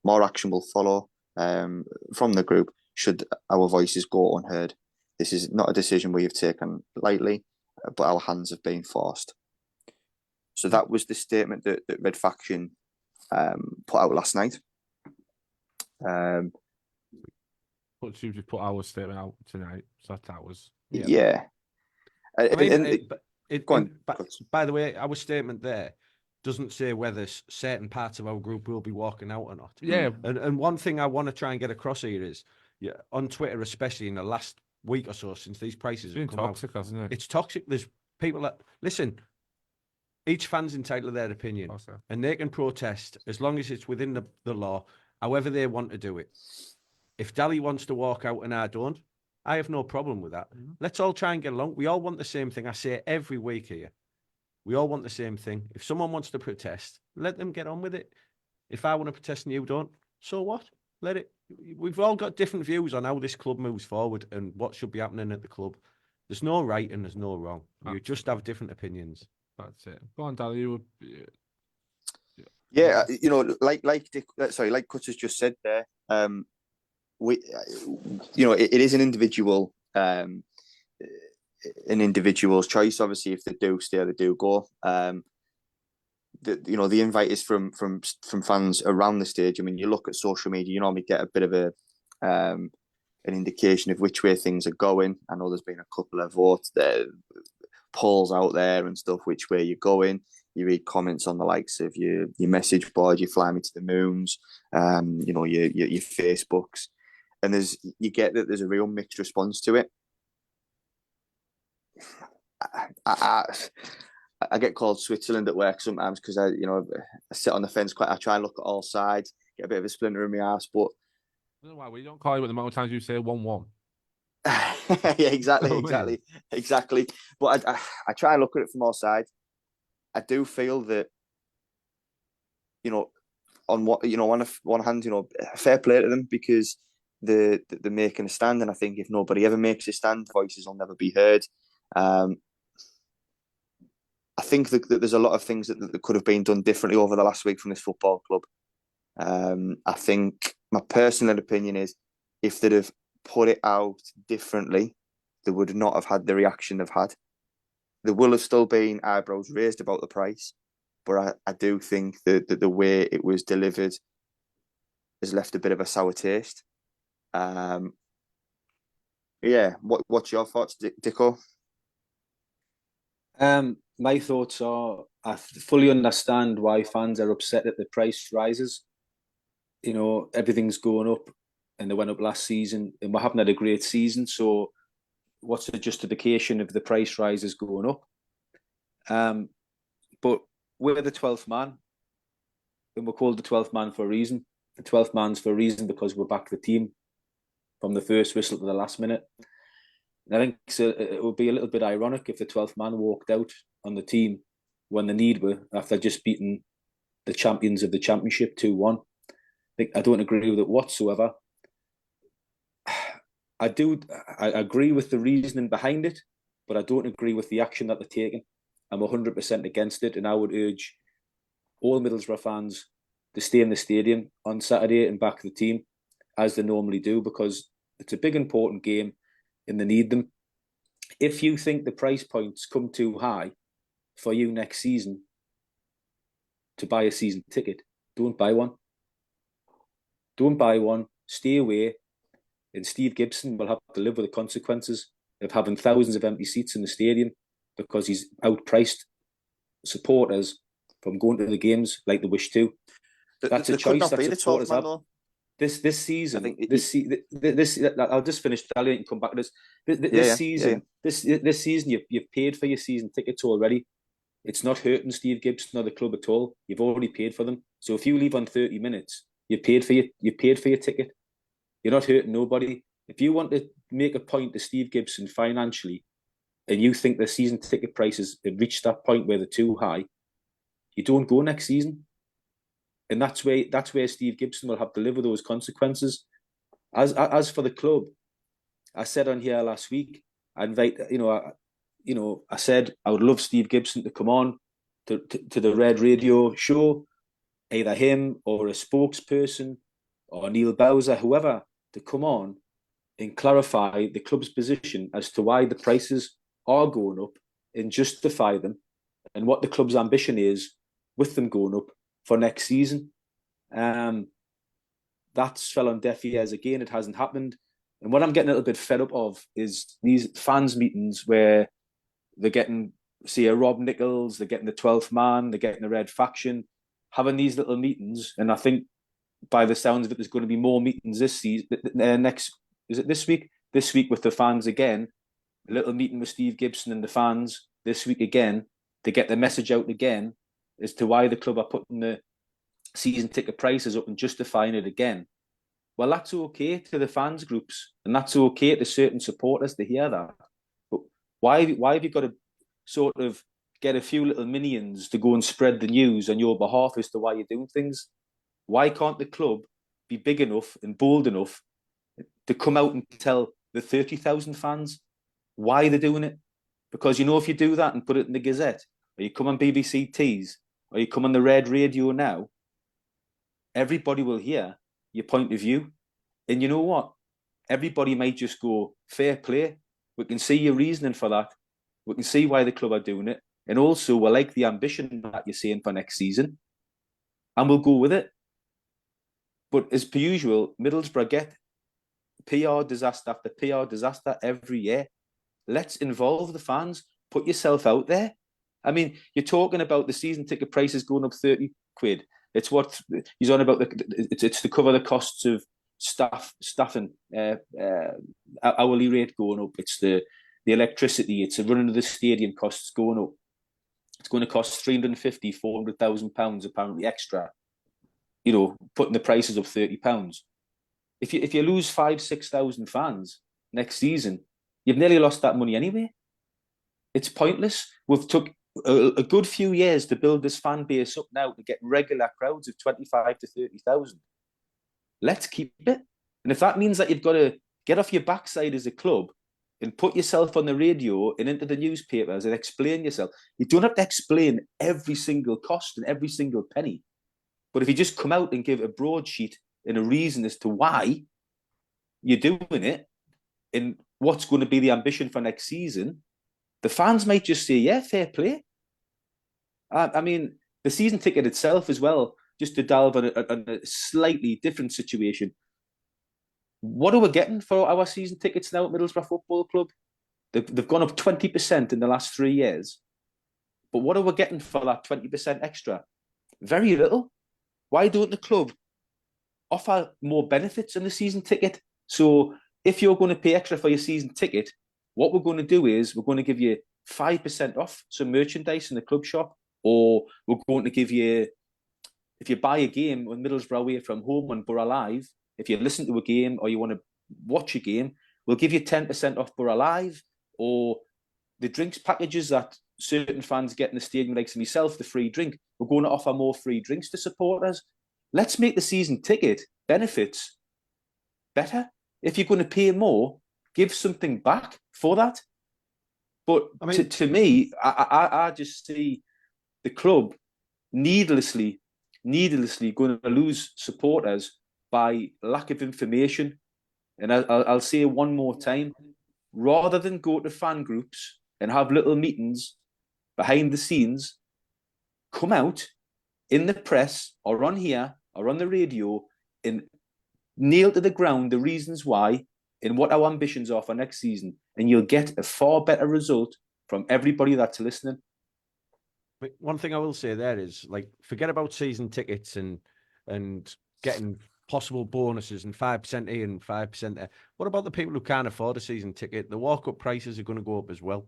More action will follow from the group should our voices go unheard. This is not a decision we have taken lightly, but our hands have been forced. So that was the statement that Red Faction put out last night. But you just put our statement out tonight, so that was yeah. By the way, our statement there doesn't say whether certain parts of our group will be walking out or not. Yeah, and one thing I want to try and get across here is, on Twitter, especially in the last week or so since these prices have come toxic, out, hasn't it? It's toxic. There's people that listen. Each fan's entitled to their opinion, and they can protest as long as it's within the law, however they want to do it. If Dally wants to walk out and I don't, I have no problem with that. Mm-hmm. Let's all try and get along. We all want the same thing. I say it every week here. We all want the same thing. If someone wants to protest, let them get on with it. If I want to protest and you don't, so what? Let it. We've all got different views on how this club moves forward and what should be happening at the club. There's no right and there's no wrong. You just have different opinions. That's it. Go on, Dally. Yeah, like Cutter's just said there. It is an individual's choice. Obviously, if they do stay, they do go. The invite is from fans around the stage. I mean, you look at social media, you normally get a bit of an indication of which way things are going. I know there's been a couple of polls out there and stuff, which way you're going. You read comments on the likes of your message board, you fly me to the moons, your Facebooks. And you get that there's a real mixed response to it. I get called Switzerland at work sometimes because I sit on the fence quite. I try and look at all sides, get a bit of a splinter in my ass. But I don't know why we don't call you at the amount of times you say 1-1. Yeah, exactly. But I try and look at it from all sides. I do feel that on one hand, fair play to them because they're making a stand, and I think if nobody ever makes a stand, voices will never be heard. I think that there's a lot of things that could have been done differently over the last week from this football club. I think my personal opinion is if they'd have put it out differently, they would not have had the reaction they've had. There will have still been eyebrows raised about the price, but I do think that the way it was delivered has left a bit of a sour taste. What's your thoughts, Dicko? My thoughts are I fully understand why fans are upset that the price rises. Everything's going up and they went up last season and we haven't had a great season. So what's the justification of the price rises going up? But we're the 12th man and we're called the 12th man for a reason. The 12th man's for a reason because we're back the team from the first whistle to the last minute. And I think it would be a little bit ironic if the 12th man walked out on the team when the need were after just beating the champions of the championship 2-1. I don't agree with it whatsoever. I agree with the reasoning behind it, but I don't agree with the action that they're taking. I'm 100% against it, and I would urge all Middlesbrough fans to stay in the stadium on Saturday and back the team as they normally do, because it's a big, important game and they need them. If you think the price points come too high for you next season to buy a season ticket, don't buy one. Don't buy one. Stay away. and Steve Gibson will have to live with the consequences of having thousands of empty seats in the stadium because he's outpriced supporters from going to the games like they wish to. That's a choice that supporters have. This season, I'll just finish. I'll let you come back to this. This season, you've paid for your season tickets already. It's not hurting Steve Gibson or the club at all. You've already paid for them. So if you leave on 30 minutes, you paid for your ticket. You're not hurting nobody. If you want to make a point to Steve Gibson financially, and you think the season ticket prices have reached that point where they're too high, you don't go next season. And that's where Steve Gibson will have to live with those consequences. As for the club, I said on here last week, I said I would love Steve Gibson to come on to the Red Radio show, either him or a spokesperson or Neil Bowser, whoever, to come on and clarify the club's position as to why the prices are going up and justify them and what the club's ambition is with them going up for next season. That's fell on deaf ears again. It hasn't happened. And what I'm getting a little bit fed up of is these fans meetings where they're getting, say, a Rob Nichols, they're getting the 12th man, they're getting the Red Faction, having these little meetings. And I think by the sounds of it, there's going to be more meetings this season. This week? This week with the fans again. A little meeting with Steve Gibson and the fans this week again to get the message out again as to why the club are putting the season ticket prices up and justifying it again. Well, that's okay to the fans groups and that's okay to certain supporters to hear that. But why have you got to sort of get a few little minions to go and spread the news on your behalf as to why you're doing things? Why can't the club be big enough and bold enough to come out and tell the 30,000 fans why they're doing it? Because, if you do that and put it in the Gazette, or you come on BBC Tees, or you come on the Red Radio now, everybody will hear your point of view. And you know what? Everybody might just go, fair play. We can see your reasoning for that. We can see why the club are doing it. And also, we like the ambition that you're saying for next season. And we'll go with it. But as per usual, Middlesbrough get PR disaster after PR disaster every year. Let's involve the fans. Put yourself out there. I mean, you're talking about the season ticket prices going up 30 quid. It's what he's on about. It's to cover the costs of staffing, hourly rate going up. It's the electricity. It's the running of the stadium costs going up. It's going to cost 350, 400,000 pounds apparently extra. Putting the prices up £30. If you lose 5,000-6,000 fans next season, you've nearly lost that money anyway. It's pointless. We've took a good few years to build this fan base up now to get regular crowds of 25 to 30,000. Let's keep it. And if that means that you've got to get off your backside as a club and put yourself on the radio and into the newspapers and explain yourself, you don't have to explain every single cost and every single penny. But if you just come out and give a broadsheet and a reason as to why you're doing it and what's going to be the ambition for next season, the fans might just say, yeah, fair play. I mean, the season ticket itself as well, just to delve on a slightly different situation. What are we getting for our season tickets now at Middlesbrough Football Club? They've gone up 20% in the last 3 years. But what are we getting for that 20% extra? Very little. Why don't the club offer more benefits in the season ticket? So if you're going to pay extra for your season ticket, what we're going to do is we're going to give you 5% off some merchandise in the club shop, or we're going to give you, if you buy a game with Middlesbrough away from home on Borough Live, if you listen to a game or you want to watch a game, we'll give you 10% off Borough Live, or the drinks packages that certain fans get in the stadium, like myself, the free drink. We're going to offer more free drinks to supporters. Let's make the season ticket benefits better. If you're going to pay more, give something back for that. But I mean, to me, I just see the club needlessly going to lose supporters by lack of information. And I'll say one more time, rather than go to fan groups and have little meetings behind the scenes, come out in the press or on here or on the radio and nail to the ground the reasons why in what our ambitions are for next season, and you'll get a far better result from everybody that's listening. But one thing I will say there is, like, forget about season tickets and getting possible bonuses and 5% here and 5% there. What about the people who can't afford a season ticket? The walk-up prices are going to go up as well.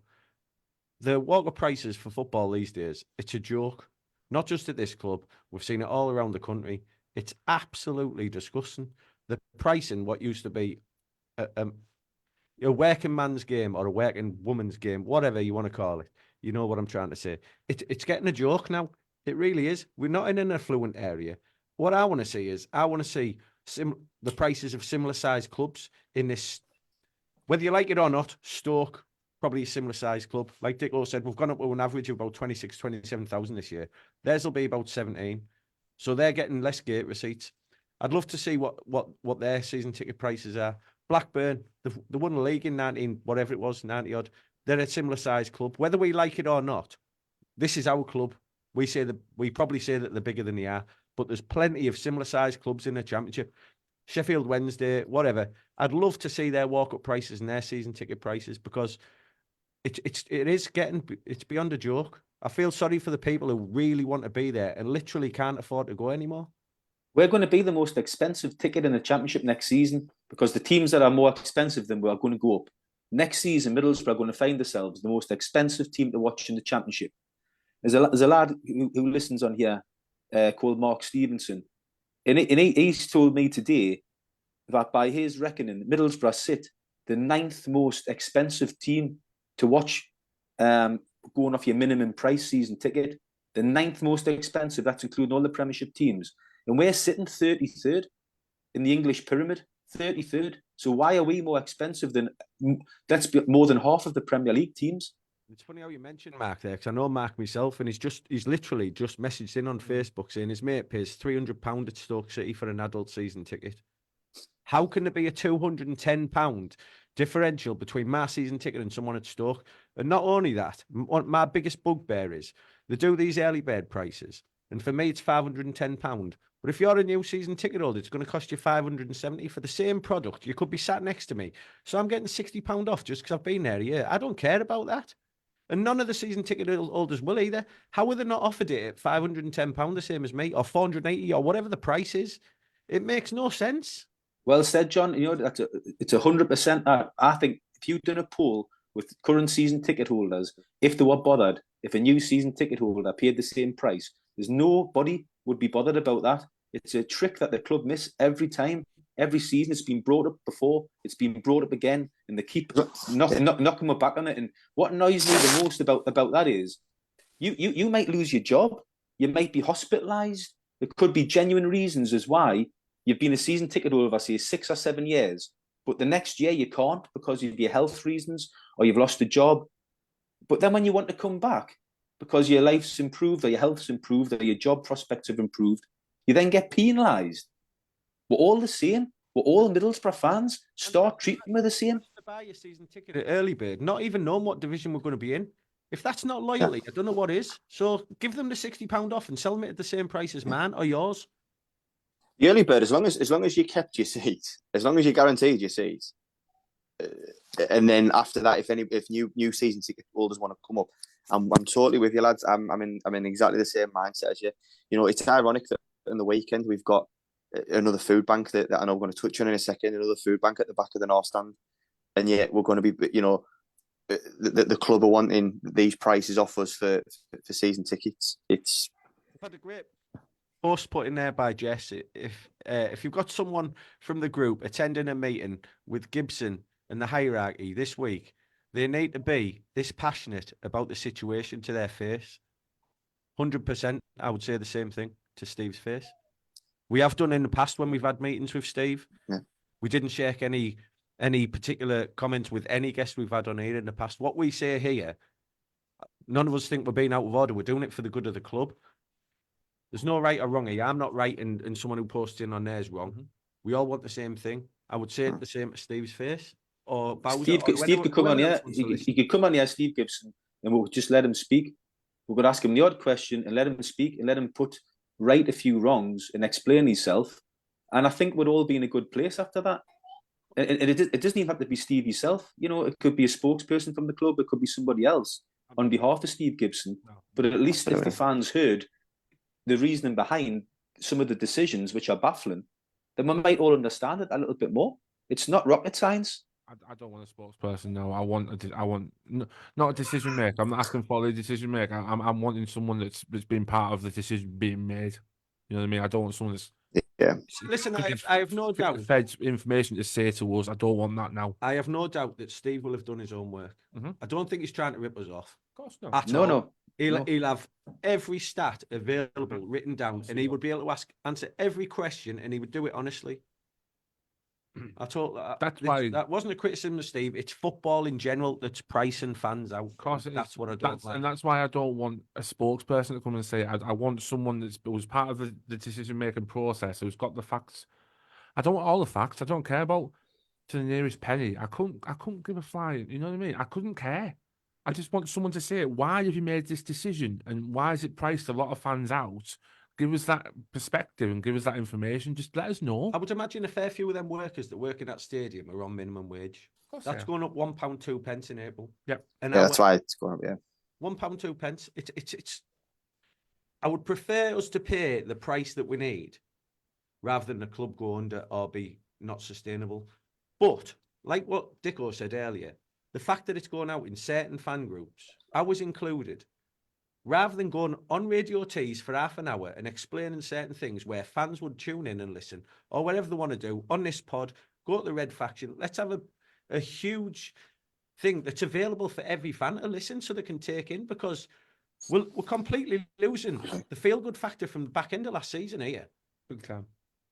The walk-up prices for football these days, it's a joke. Not just at this club. We've seen it all around the country. It's absolutely disgusting. The pricing, what used to be a working man's game or a working woman's game, whatever you want to call it. You know what I'm trying to say. It's getting a joke now. It really is. We're not in an affluent area. What I want to see is, the prices of similar sized clubs in this, whether you like it or not. Stoke, probably a similar sized club. Like Dicko said, we've gone up to an average of about 26, 27,000 this year. Theirs will be about 17. So they're getting less gate receipts. I'd love to see what their season ticket prices are. Blackburn, they won the league in 90 odd. They're a similar sized club. Whether we like it or not, this is our club. We probably say that they're bigger than they are, but there's plenty of similar sized clubs in the Championship. Sheffield Wednesday, whatever. I'd love to see their walk-up prices and their season ticket prices, because it's beyond a joke. I feel sorry for the people who really want to be there and literally can't afford to go anymore. We're going to be the most expensive ticket in the Championship next season, because the teams that are more expensive than we are going to go up. Next season, Middlesbrough are going to find themselves the most expensive team to watch in the Championship. There's a lad who listens on here called Mark Stevenson. And he's told me today that by his reckoning, Middlesbrough sit the 9th most expensive team to watch, going off your minimum price season ticket. The 9th most expensive, that's including all the Premiership teams. And we're sitting 33rd in the English pyramid, 33rd. So why are we more expensive than, that's more than half of the Premier League teams? It's funny how you mentioned Mark there, because I know Mark myself, and he's literally just messaged in on Facebook saying his mate pays £300 at Stoke City for an adult season ticket. How can there be a £210 differential between my season ticket and someone at Stoke? And not only that, my biggest bugbear is they do these early bird prices, and for me it's £510. But if you're a new season ticket holder, it's going to cost you £570 for the same product. You could be sat next to me, so I'm getting £60 off just because I've been there a year. I don't care about that. And none of the season ticket holders will either. How are they not offered it at £510 the same as me, or £480, or whatever the price is? It makes no sense. Well said, John. You know, it's 100%. I think if you'd done a poll with current season ticket holders, if they were bothered, if a new season ticket holder paid the same price, there's nobody would be bothered about that. It's a trick that the club miss every time. Every season, it's been brought up before, it's been brought up again, and they keep knocking my back on it. And what annoys me the most about that is, you might lose your job, you might be hospitalised. There could be genuine reasons as why you've been a season ticket holder for, say, 6 or 7 years, but the next year you can't because of your health reasons, or you've lost a job. But then when you want to come back, because your life's improved, or your health's improved, or your job prospects have improved, you then get penalised. We're all the same. We're all Middlesbrough fans. Start treating me the same. To buy your season ticket at early bird, not even knowing what division we're going to be in. If that's not loyalty, I don't know what is. So give them the £60 off and sell them it at the same price as mine or yours. The early bird, as long as you kept your seat, as long as you guaranteed your seat, and then after that, if new season ticket holders want to come up, I'm totally with you, lads. I'm in exactly the same mindset as you. You know, it's ironic that in the weekend we've got another food bank that I know we're going to touch on in a second, another food bank at the back of the North Stand, and yet we're going to be, you know, the club are wanting these prices off us for season tickets. I've had a great post put in there by Jess. If you've got someone from the group attending a meeting with Gibson and the hierarchy this week, they need to be this passionate about the situation to their face. 100%, I would say the same thing to Steve's face. We have done in the past when we've had meetings with Steve. Yeah. We didn't share any particular comments with any guest we've had on here in the past. What we say here, none of us think we're being out of order. We're doing it for the good of the club. There's no right or wrong here. I'm not right and someone who posts in on there is wrong. Mm-hmm. We all want the same thing. I would say it the same to Steve's face. Or Bowser, Steve could come on here. He could come on here, Steve Gibson, and we'll just let him speak. We're going to ask him the odd question and let him speak and let him right a few wrongs and explain himself. And I think we'd all be in a good place after that. and it doesn't even have to be Steve yourself. You know, it could be a spokesperson from the club. It could be somebody else on behalf of Steve Gibson. No. But at least if the fans heard the reasoning behind some of the decisions, which are baffling, then we might all understand it a little bit more. It's not rocket science. I don't want a spokesperson. No, I want not a decision maker. I'm not asking for the decision maker. I'm wanting someone that's been part of the decision being made. You know what I mean? I don't want someone that's Listen, I have no doubt. Fed information to say to us. I don't want that now. I have no doubt that Steve will have done his own work. Mm-hmm. I don't think he's trying to rip us off. Of course not. At all. No. He'll have every stat available written down, and he would be able to answer every question, and he would do it honestly. That's why that wasn't a criticism of Steve. It's football in general that's pricing fans out. Of course, that's what I don't like. And that's why I don't want a spokesperson to come and say. I want someone that was part of the decision making process, who's got the facts. I don't want all the facts. I don't care about to the nearest penny. I couldn't give a flying. You know what I mean? I couldn't care. I just want someone to say, why have you made this decision, and why is it priced a lot of fans out? Give us that perspective and give us that information. Just let us know. I would imagine a fair few of them workers that work in that stadium are on minimum wage. That's going up £1.02 in April. Yep. And that's why it's going up. Yeah. £1.02. It's. I would prefer us to pay the price that we need, rather than the club go under or be not sustainable. But like what Dicko said earlier, the fact that it's going out in certain fan groups, I was included. Rather than going on Radio Tees for half an hour and explaining certain things where fans would tune in and listen, or whatever they want to do on this pod, go to the Red Faction. Let's have a huge thing that's available for every fan to listen so they can take in, because we're completely losing the feel-good factor from the back end of last season here. Big time.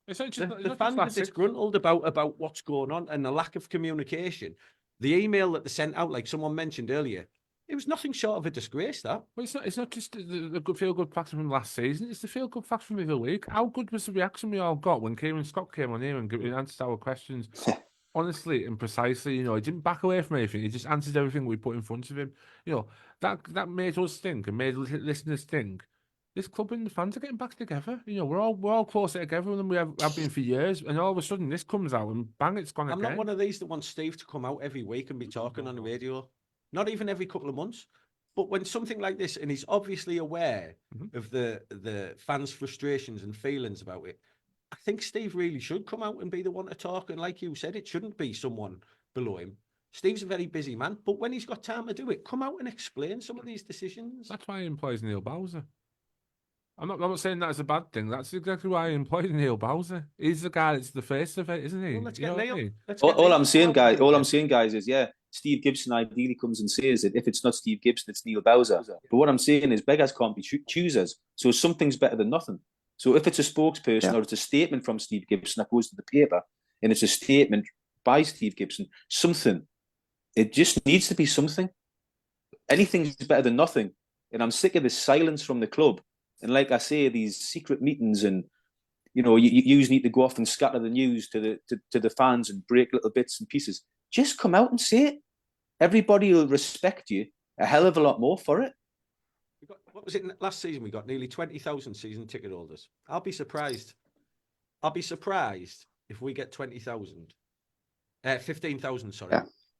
The fans are disgruntled about what's going on and the lack of communication. The email that they sent out, like someone mentioned earlier, it was nothing short of a disgrace, that. Well, it's not just the good feel-good factor from last season. It's the feel-good factor from the other week. How good was the reaction we all got when Kieran Scott came on here and answered our questions honestly and precisely? You know, he didn't back away from anything. He just answered everything we put in front of him. You know, that made us think and made listeners think. This club and the fans are getting back together. You know, we're all closer together than we have been for years. And all of a sudden, this comes out and bang, it's gone again. I'm not one of these that wants Steve to come out every week and be talking on the radio. Not even every couple of months. But when something like this, and he's obviously aware of the fans' frustrations and feelings about it, I think Steve really should come out and be the one to talk. And like you said, it shouldn't be someone below him. Steve's a very busy man, but when he's got time to do it, come out and explain some of these decisions. That's why he employs Neil Bowser. I'm not saying that as a bad thing. That's exactly why he employed Neil Bowser. He's the guy that's the face of it, isn't he? Well, let's get Neil. All I'm saying, guys, is Steve Gibson ideally comes and says that if it's not Steve Gibson, it's Neil Bowser. But what I'm saying is beggars can't be choosers. So something's better than nothing. So if it's a spokesperson or it's a statement from Steve Gibson that goes to the paper, and it's a statement by Steve Gibson, something. It just needs to be something. Anything's better than nothing. And I'm sick of this silence from the club. And like I say, these secret meetings, and you need to go off and scatter the news to the fans and break little bits and pieces. Just come out and say it. Everybody will respect you a hell of a lot more for it. What was it last season? We got nearly 20,000 season ticket holders. I'll be surprised if we get 15,000,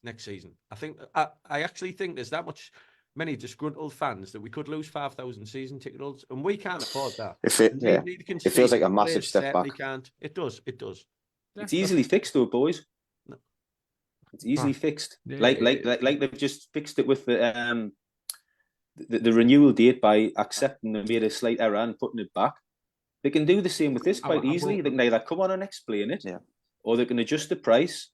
next season. I actually think there's that many disgruntled fans that we could lose 5,000 season ticket holders, and we can't afford that. It feels like a massive step back. Can't. It does. It's easily fixed, though, boys. No. It's easily fixed. Yeah, like they've just fixed it with the renewal date by accepting they made a slight error and putting it back. They can do the same with this quite easily. They can either come on and explain it, or they can adjust the price,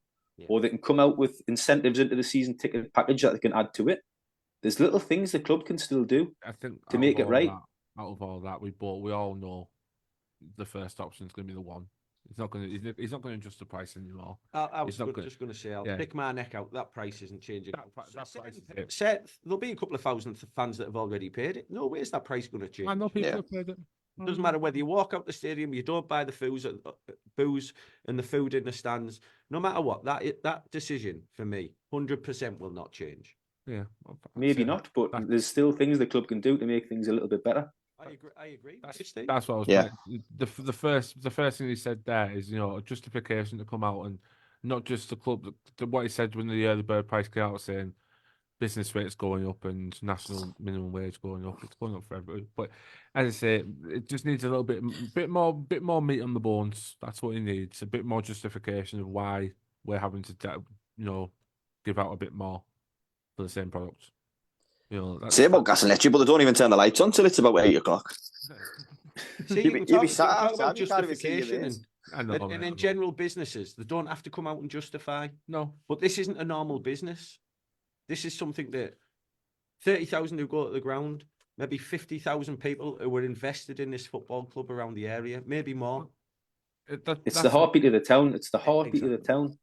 or they can come out with incentives into the season ticket package that they can add to it. There's little things the club can still do to make it right. Out of all that, we all know the first option is going to be the one. He's not going to adjust the price anymore. I was just going to say, I'll pick my neck out. That price isn't changing. There'll be a couple of thousand fans that have already paid it. No way is that price going to change. I know people have paid it. Doesn't matter whether you walk out the stadium, you don't buy the booze and the food in the stands. No matter what, that decision for me, 100% will not change. Yeah, maybe not, but there's still things the club can do to make things a little bit better. I agree. That's what I was. The first thing he said there is, a justification to come out and not just the club. What he said when the bird price came out, saying business rates going up and national minimum wage going up. It's going up for everybody. But as I say, it just needs a little bit more meat on the bones. That's what it needs. A bit more justification of why we're having to, give out a bit more for the same product. Say about gas and electric, but they don't even turn the lights on till it's about 8 o'clock. See, You'll be sat outside, you can't even see your justification mates. and in general businesses, they don't have to come out and justify. No. But this isn't a normal business. This is something that 30,000 who go to the ground, maybe 50,000 people who were invested in this football club around the area, maybe more. It's the heartbeat of the town. It's the heartbeat of the town.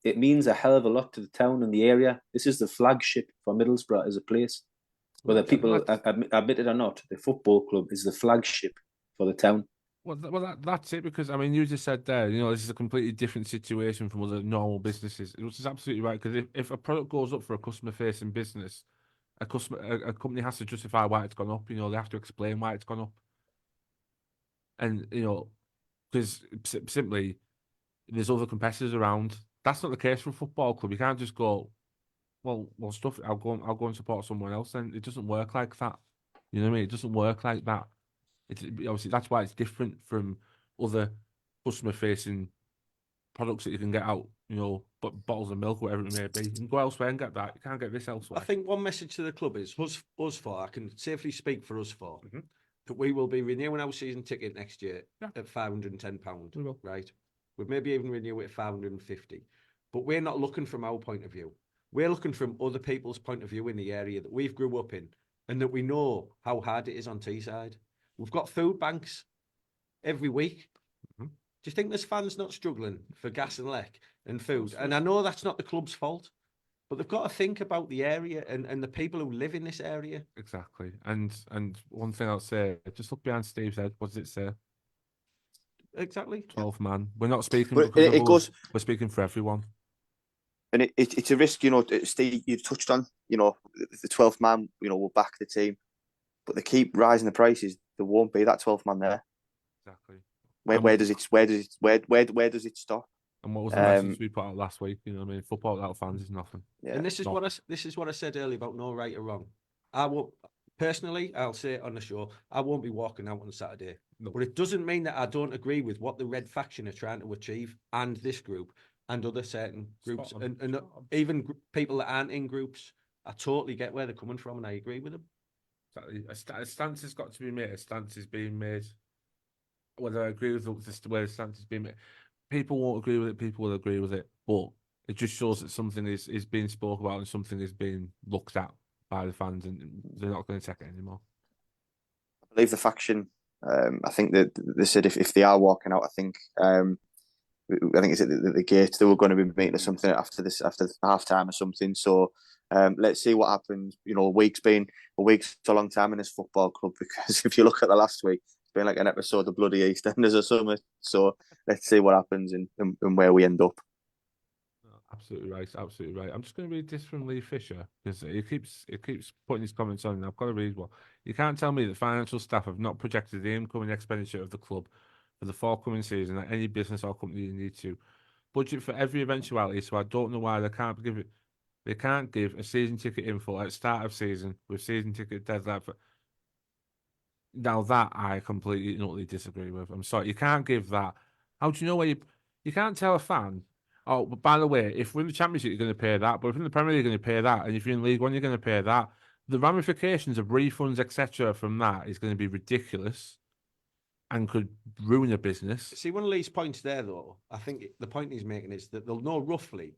It means a hell of a lot to the town and the area. This is the flagship for Middlesbrough as a place. Whether people admit it or not, the football club is the flagship for the town. That's it, because I mean, you just said there, this is a completely different situation from other normal businesses, which is absolutely right. Because if a product goes up for a customer-facing business, a company has to justify why it's gone up. They have to explain why it's gone up, and because simply there's other competitors around. That's not the case for a football club. You can't just go, well, stuff. I'll go and support someone else. And it doesn't work like that. You know what I mean? It doesn't work like that. It's obviously that's why it's different from other customer-facing products that you can get out. But bottles of milk, whatever it may be, you can go elsewhere and get that. You can't get this elsewhere. I think one message to the club is us four. I can safely speak for us four that we will be renewing our season ticket next year at £510. Right? We'd maybe even renew it at £550. But we're not looking from our point of view. We're looking from other people's point of view in the area that we've grew up in, and that we know how hard it is on Teesside. We've got food banks every week. Do you think there's fans not struggling for gas and lek and food? And I know that's not the club's fault, but they've got to think about the area and the people who live in this area. Exactly. And one thing I'll say, just look behind Steve's head. What does it say? Exactly. 12th man. We're not speaking But because it goes. We're speaking for everyone. And it's a risk, Steve, you touched on, the 12th man, will back the team, but they keep rising the prices. There won't be that 12th man there. Exactly. Where does it stop? And what was the message we put out last week? Football without fans is nothing. Yeah. And this is what I said earlier about no right or wrong. I won't personally. I'll say it on the show. I won't be walking out on Saturday, but it doesn't mean that I don't agree with what the Red Faction are trying to achieve, and this group. And other certain groups, and even people that aren't in groups. I totally get where they're coming from, and I agree with them. Exactly. A stance has got to be made. A stance is being made. Whether I agree with the way the stance is being made, people won't agree with it. People will agree with it, but it just shows that something is being spoken about and something is being looked at by the fans, and they're not going to take it anymore. I believe the faction. I think that they said if they are walking out, I think it's at the gate. They were going to be meeting or something after half time or something. So let's see what happens. A week's a long time in this football club, because if you look at the last week, it's been like an episode of bloody EastEnders or something. So let's see what happens and where we end up. Absolutely right. Absolutely right. I'm just going to read this from Lee Fisher, because it keeps putting his comments on, and I've got to read one. You can't tell me that financial staff have not projected the incoming expenditure of the club for the forthcoming season that any business or company need to budget for every eventuality. So I don't know why they can't give a season ticket info at start of season with season ticket deadline for. Now that I completely and utterly disagree with. I'm sorry, you can't give that. How do you know where you can't tell a fan? Oh, but by the way, if we're in the Championship, you're going to pay that. But if you're in the Premier League, you're going to pay that. And if you're in League One, you're going to pay that. The ramifications of refunds, etc., from that is going to be ridiculous and could ruin a business. See, one of Lee's points there, though, I think the point he's making is that they'll know roughly.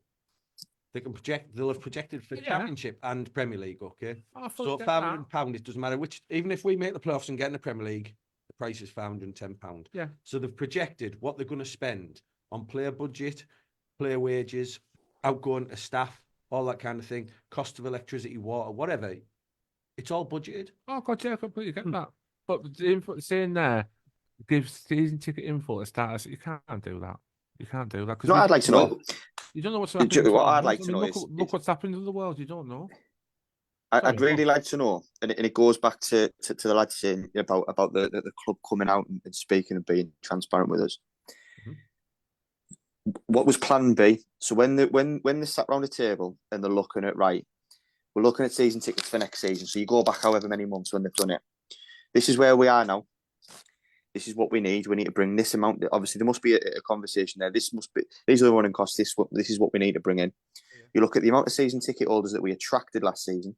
They'll have projected for Championship and Premier League, okay? So £500, it doesn't matter which. Even if we make the playoffs and get in the Premier League, the price is £510. Yeah. So they've projected what they're going to spend on player budget, player wages, outgoing staff, all that kind of thing, cost of electricity, water, whatever. It's all budgeted. Oh God, yeah, I completely get that. But the info saying there, give season ticket info at start. You can't do that. You can't do that. No, I'd like to know. You don't know what's happening. What I'd like to know is look what's happened in the world. You don't know. I'd really like to know, and it goes back to the lads saying about the club coming out and speaking and being transparent with us. what was Plan B? So when they sat around the table and they're looking at, right, we're looking at season tickets for next season. So you go back however many months when they've done it. This is where we are now. This is what we need. We need to bring this amount. Obviously, there must be a conversation there. These are the running costs. This is what we need to bring in. Yeah. You look at the amount of season ticket holders that we attracted last season.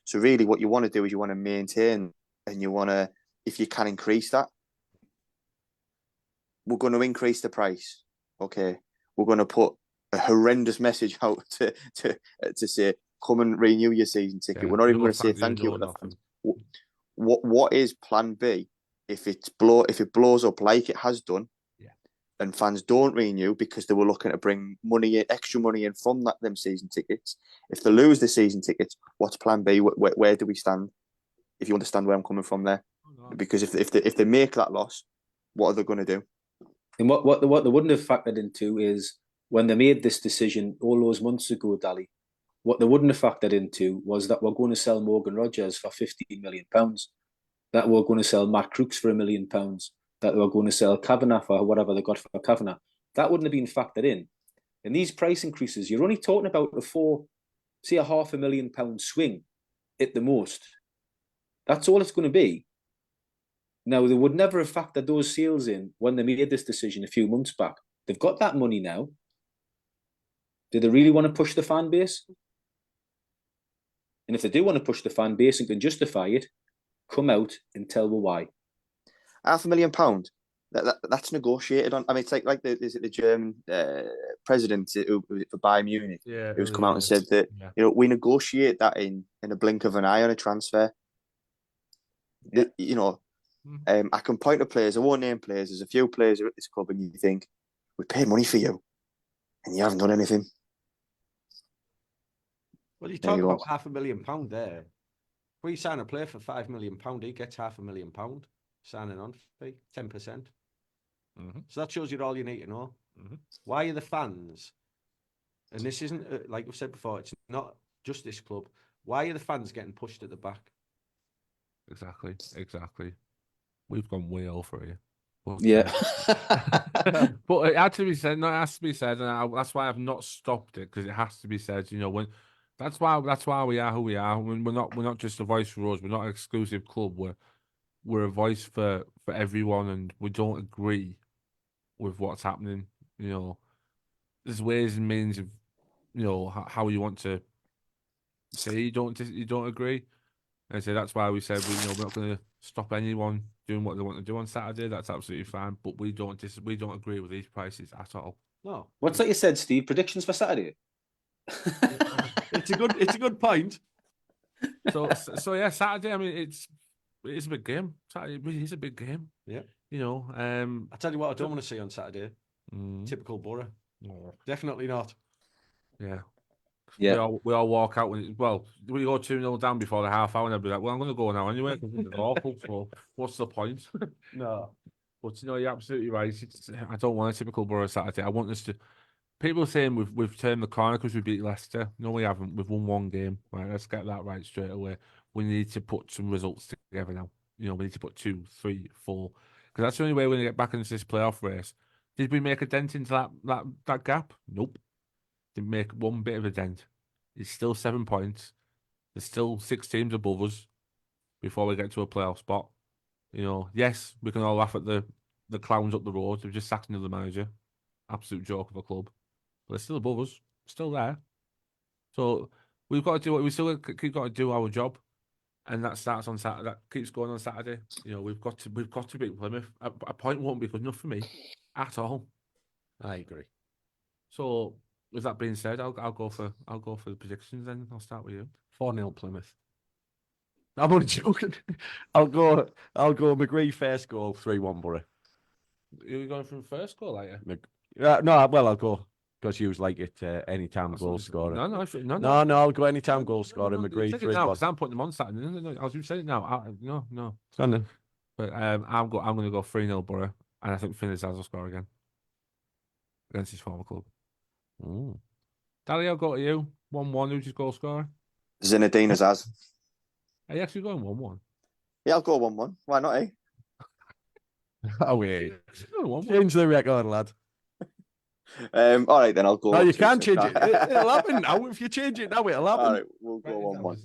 So really, what you want to do is you want to maintain, and you want to, if you can, increase that. We're going to increase the price. Okay, we're going to put a horrendous message out to say, come and renew your season ticket. We're not even going to say thank you. What is Plan B if it blows up like it has done, and fans don't renew because they were looking to bring extra money in from them season tickets? If they lose the season tickets, what's Plan B? Where do we stand? If you understand where I'm coming from there, because if they make that loss, what are they going to do? And what they wouldn't have factored into is when they made this decision all those months ago, Dally. What they wouldn't have factored into was that we're going to sell Morgan Rogers for £15 million, that we're going to sell Matt Crooks for £1 million, that we're going to sell Kavanagh for whatever they got for Kavanagh. That wouldn't have been factored in. And these price increases, you're only talking about a £500,000 swing at the most. That's all it's going to be. Now, they would never have factored those sales in when they made this decision a few months back. They've got that money now. Do they really want to push the fan base? And if they do want to push the fan base and can justify it, come out and tell me why. £500,000. That's negotiated on. I mean, it's like the German president who for Bayern Munich, who's come out and said that we negotiate that in a blink of an eye on a transfer. Yeah. I can point to players. I won't name players. There's a few players at this club, and you think we paid money for you, and you haven't done anything. Well, you talk about £500,000 there. If we sign a player for £5 million, he gets £500,000 signing on fee, 10%. Mm-hmm. So that shows you all you need to know. Mm-hmm. Why are the fans? And this isn't like we've said before. It's not just this club. Why are the fans getting pushed at the back? Exactly. We've gone way over here. But, but it had to be said. No, it has to be said, and that's why I've not stopped it, because it has to be said. When that's why we are who we are. We're not just a voice for us. We're not an exclusive club. We're a voice for everyone, and we don't agree with what's happening. There's ways and means of how you want to say you don't agree. And so that's why we said we're not going to stop anyone doing what they want to do on Saturday. That's absolutely fine. But we don't agree with these prices at all. No. What's that you said, Steve? Predictions for Saturday? It's a good point. So yeah, Saturday. I mean, it is a big game. Saturday is a big game. Yeah. I tell you what, I don't want to see on Saturday. Typical Borough. No. Definitely not. Yeah. Yeah. We all walk out we go 2-0 down before the half hour, and I'll be like, well, I'm going to go now anyway, because it's awful. So what's the point? No. But you're absolutely right. I don't want a typical Borough Saturday. I want us to. People are saying we've turned the corner because we beat Leicester. No, we haven't. We've won one game. Right, let's get that right straight away. We need to put some results together now. We need to put 2, 3, 4, because that's the only way we're going to get back into this playoff race. Did we make a dent into that gap? Nope. Didn't make one bit of a dent. It's still 7 points. There's still 6 teams above us before we get to a playoff spot. Yes, we can all laugh at the clowns up the road. They've just sacked another manager. Absolute joke of a club. But they're still above us. Still there. So we've got to do what we still keep got to do our job. And that starts on Saturday. That keeps going on Saturday. We've got to beat Plymouth. A point won't be good enough for me at all. I agree. So with that being said, I'll go for the predictions then. I'll start with you. 4-0 Plymouth. I'm only joking. I'll go McGree first goal, 3-1 Borough. You're going from first goal, are you? I'll go because you like it anytime goal scorer. No, I'll go anytime goal scorer. McGree. Take it now, because I'm putting them on Saturday. No, I was just saying it now. No. Standing. But I'm going to go 3-0 Borough, and I think Finn will score again against his former club. Daddy, I'll go to you. 1-1. Who's your goal scorer? Zinedine Azaz. Are you actually going 1-1? Yeah, I'll go 1-1. Why not, eh? Oh, wait. Change the record, lad. All right, then I'll go. No, you 2-2. can't change it. It'll happen now. If you change it now, it'll happen. All right, we'll go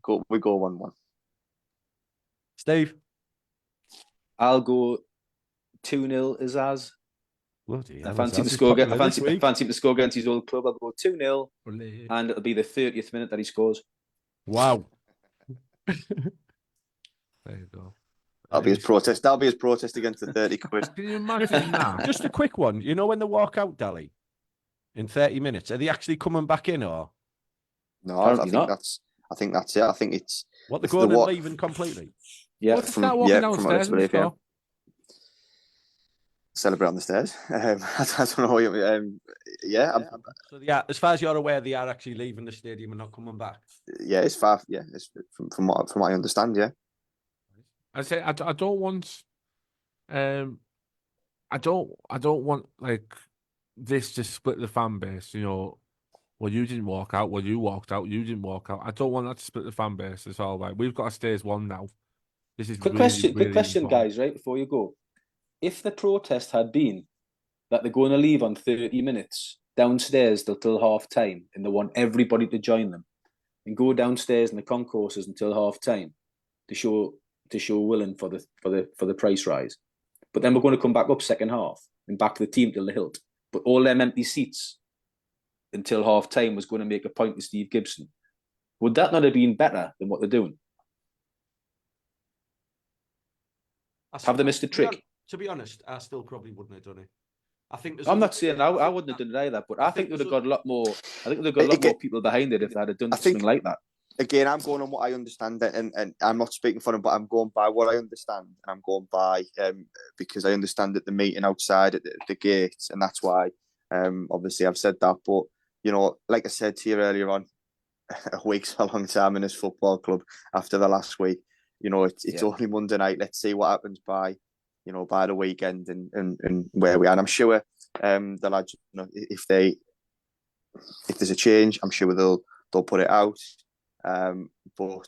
1-1. We go 1-1. Steve? I'll go 2-0 Azaz. Bloody I hell, fancy him to Azaz is score again. I popular this fancy week. him to score against his old club. I'll go 2-0, and it'll be the 30th minute that he scores. Wow. There you go. That'll be his protest. That'll be his protest against the 30 quid. Can you imagine that? Just a quick one. You know when they walk out, Dally, in 30 minutes, are they actually coming back in, or No, I Apparently think not. that's it. I think it's what? They're If going they and walk- leaving completely. Yeah, What, start walking from what downstairs I and believe, yeah. stuff? Celebrate on the stairs. I don't know. Yeah, So yeah, as far as you're aware, they are actually leaving the stadium and not coming back. yeah, it's far. Yeah, it's from what I understand. Yeah, I say I don't want I don't want like this to split the fan base, you know. Well, you didn't walk out. Well, you walked out. You didn't walk out. I don't want that to split the fan base. It's all right. We've got to stay as one now. This is quick really, question, important. guys. Right before you go, if the protest had been that they're going to leave on 30 minutes downstairs till half time, and they want everybody to join them and go downstairs in the concourses until half time to show willing for the price rise, but then we're going to come back up second half and back the team till the hilt, but all them empty seats until half time was going to make a point to Steve Gibson. Would that not have been better than what they're doing? Have they missed a trick? To be honest, I still probably wouldn't have done it. I think I'm not saying I wouldn't have done it either, but I think they'd have got a lot more. I think they'd have got a lot more people behind it if they'd have done something like that. Again, I'm going on what I understand, and I'm not speaking for them, but I'm going by what I understand. I'm going by because I understand that the meeting outside at the gates, and that's why. Obviously, I've said that, but you know, like I said to you earlier on, a week's a long time in this football club. After the last week, you know, it's only Monday night. Let's see what happens by the weekend and where we are. And I'm sure the lads, you know, if there's a change, I'm sure they'll put it out. But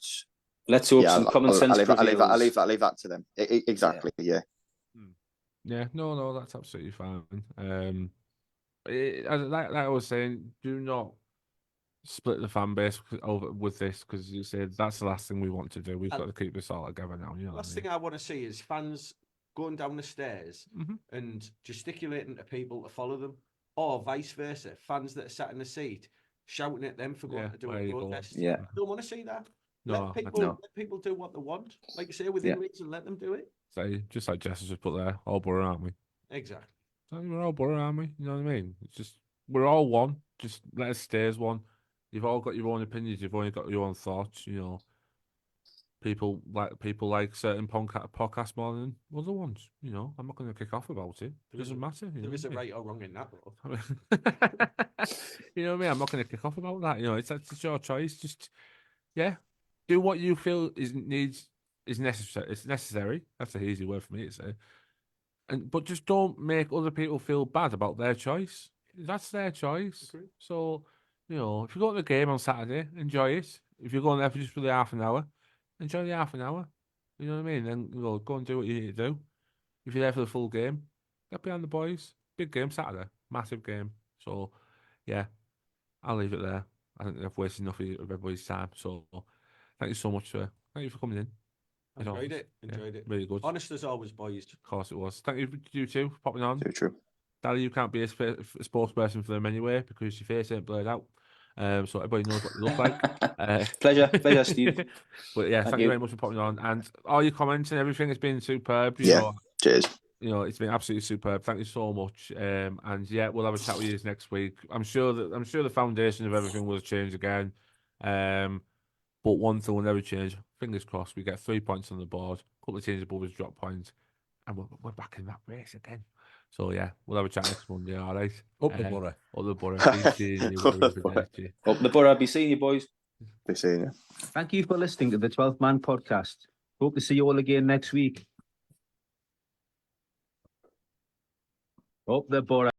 let's hope some common sense. I'll leave that to them. Exactly. Yeah. Yeah. No, that's absolutely fine. Like I was saying, do not split the fan base over with this, because you said that's the last thing we want to do. We've got to keep this all together now. You know, last thing I want to see is fans going down the stairs and gesticulating to people to follow them, or vice versa. Fans that are sat in the seat shouting at them for going to do a protest. Yeah, I don't want to see that. No, let people do what they want. Like you say, within reason, let them do it. So just like Jess has just put there, all Borough, aren't we? Exactly. So we're all Borough, aren't we? You know what I mean? It's just we're all one. Just let us stay as one. You've all got your own opinions. You've only got your own thoughts. You know, people like certain podcasts more than other ones. You know, I'm not going to kick off about it. It doesn't matter. There isn't right or wrong in that, though. You know what I mean? I'm not going to kick off about that. You know, it's your choice. Just do what you feel is necessary. It's necessary. That's an easy word for me to say. But just don't make other people feel bad about their choice. That's their choice. Okay. So, you know, if you go to the game on Saturday, enjoy it. If you're going there for the half an hour, enjoy the half an hour. You know what I mean? Then go and do what you need to do. If you're there for the full game, get behind the boys. Big game Saturday, massive game. So, yeah, I'll leave it there. I think I've wasted enough of everybody's time. So, thank you so much, sir. Thank you for coming in. Enjoyed it. Really good. Honest as always, boys. Of course it was. Thank you two for popping on. True. Dally, you can't be a spokesperson for them anyway because your face ain't blurred out. So everybody knows what you look like. Pleasure, Steve. But yeah, thank you very much for popping on, and all your comments and everything has been superb. You know, cheers. You know, it's been absolutely superb. Thank you so much. And yeah, we'll have a chat with you next week. I'm sure the foundation of everything will change again. But one thing will never change. Fingers crossed. We get 3 points on the board. A couple of teams above us drop points, and we're back in that race again. So yeah, we'll have a chat next Monday. All right. Up the Borough. Up the Borough. Up the Borough. Be seeing you, boys. Be seeing you. Thank you for listening to the 12th Man podcast. Hope to see you all again next week. Up the Borough.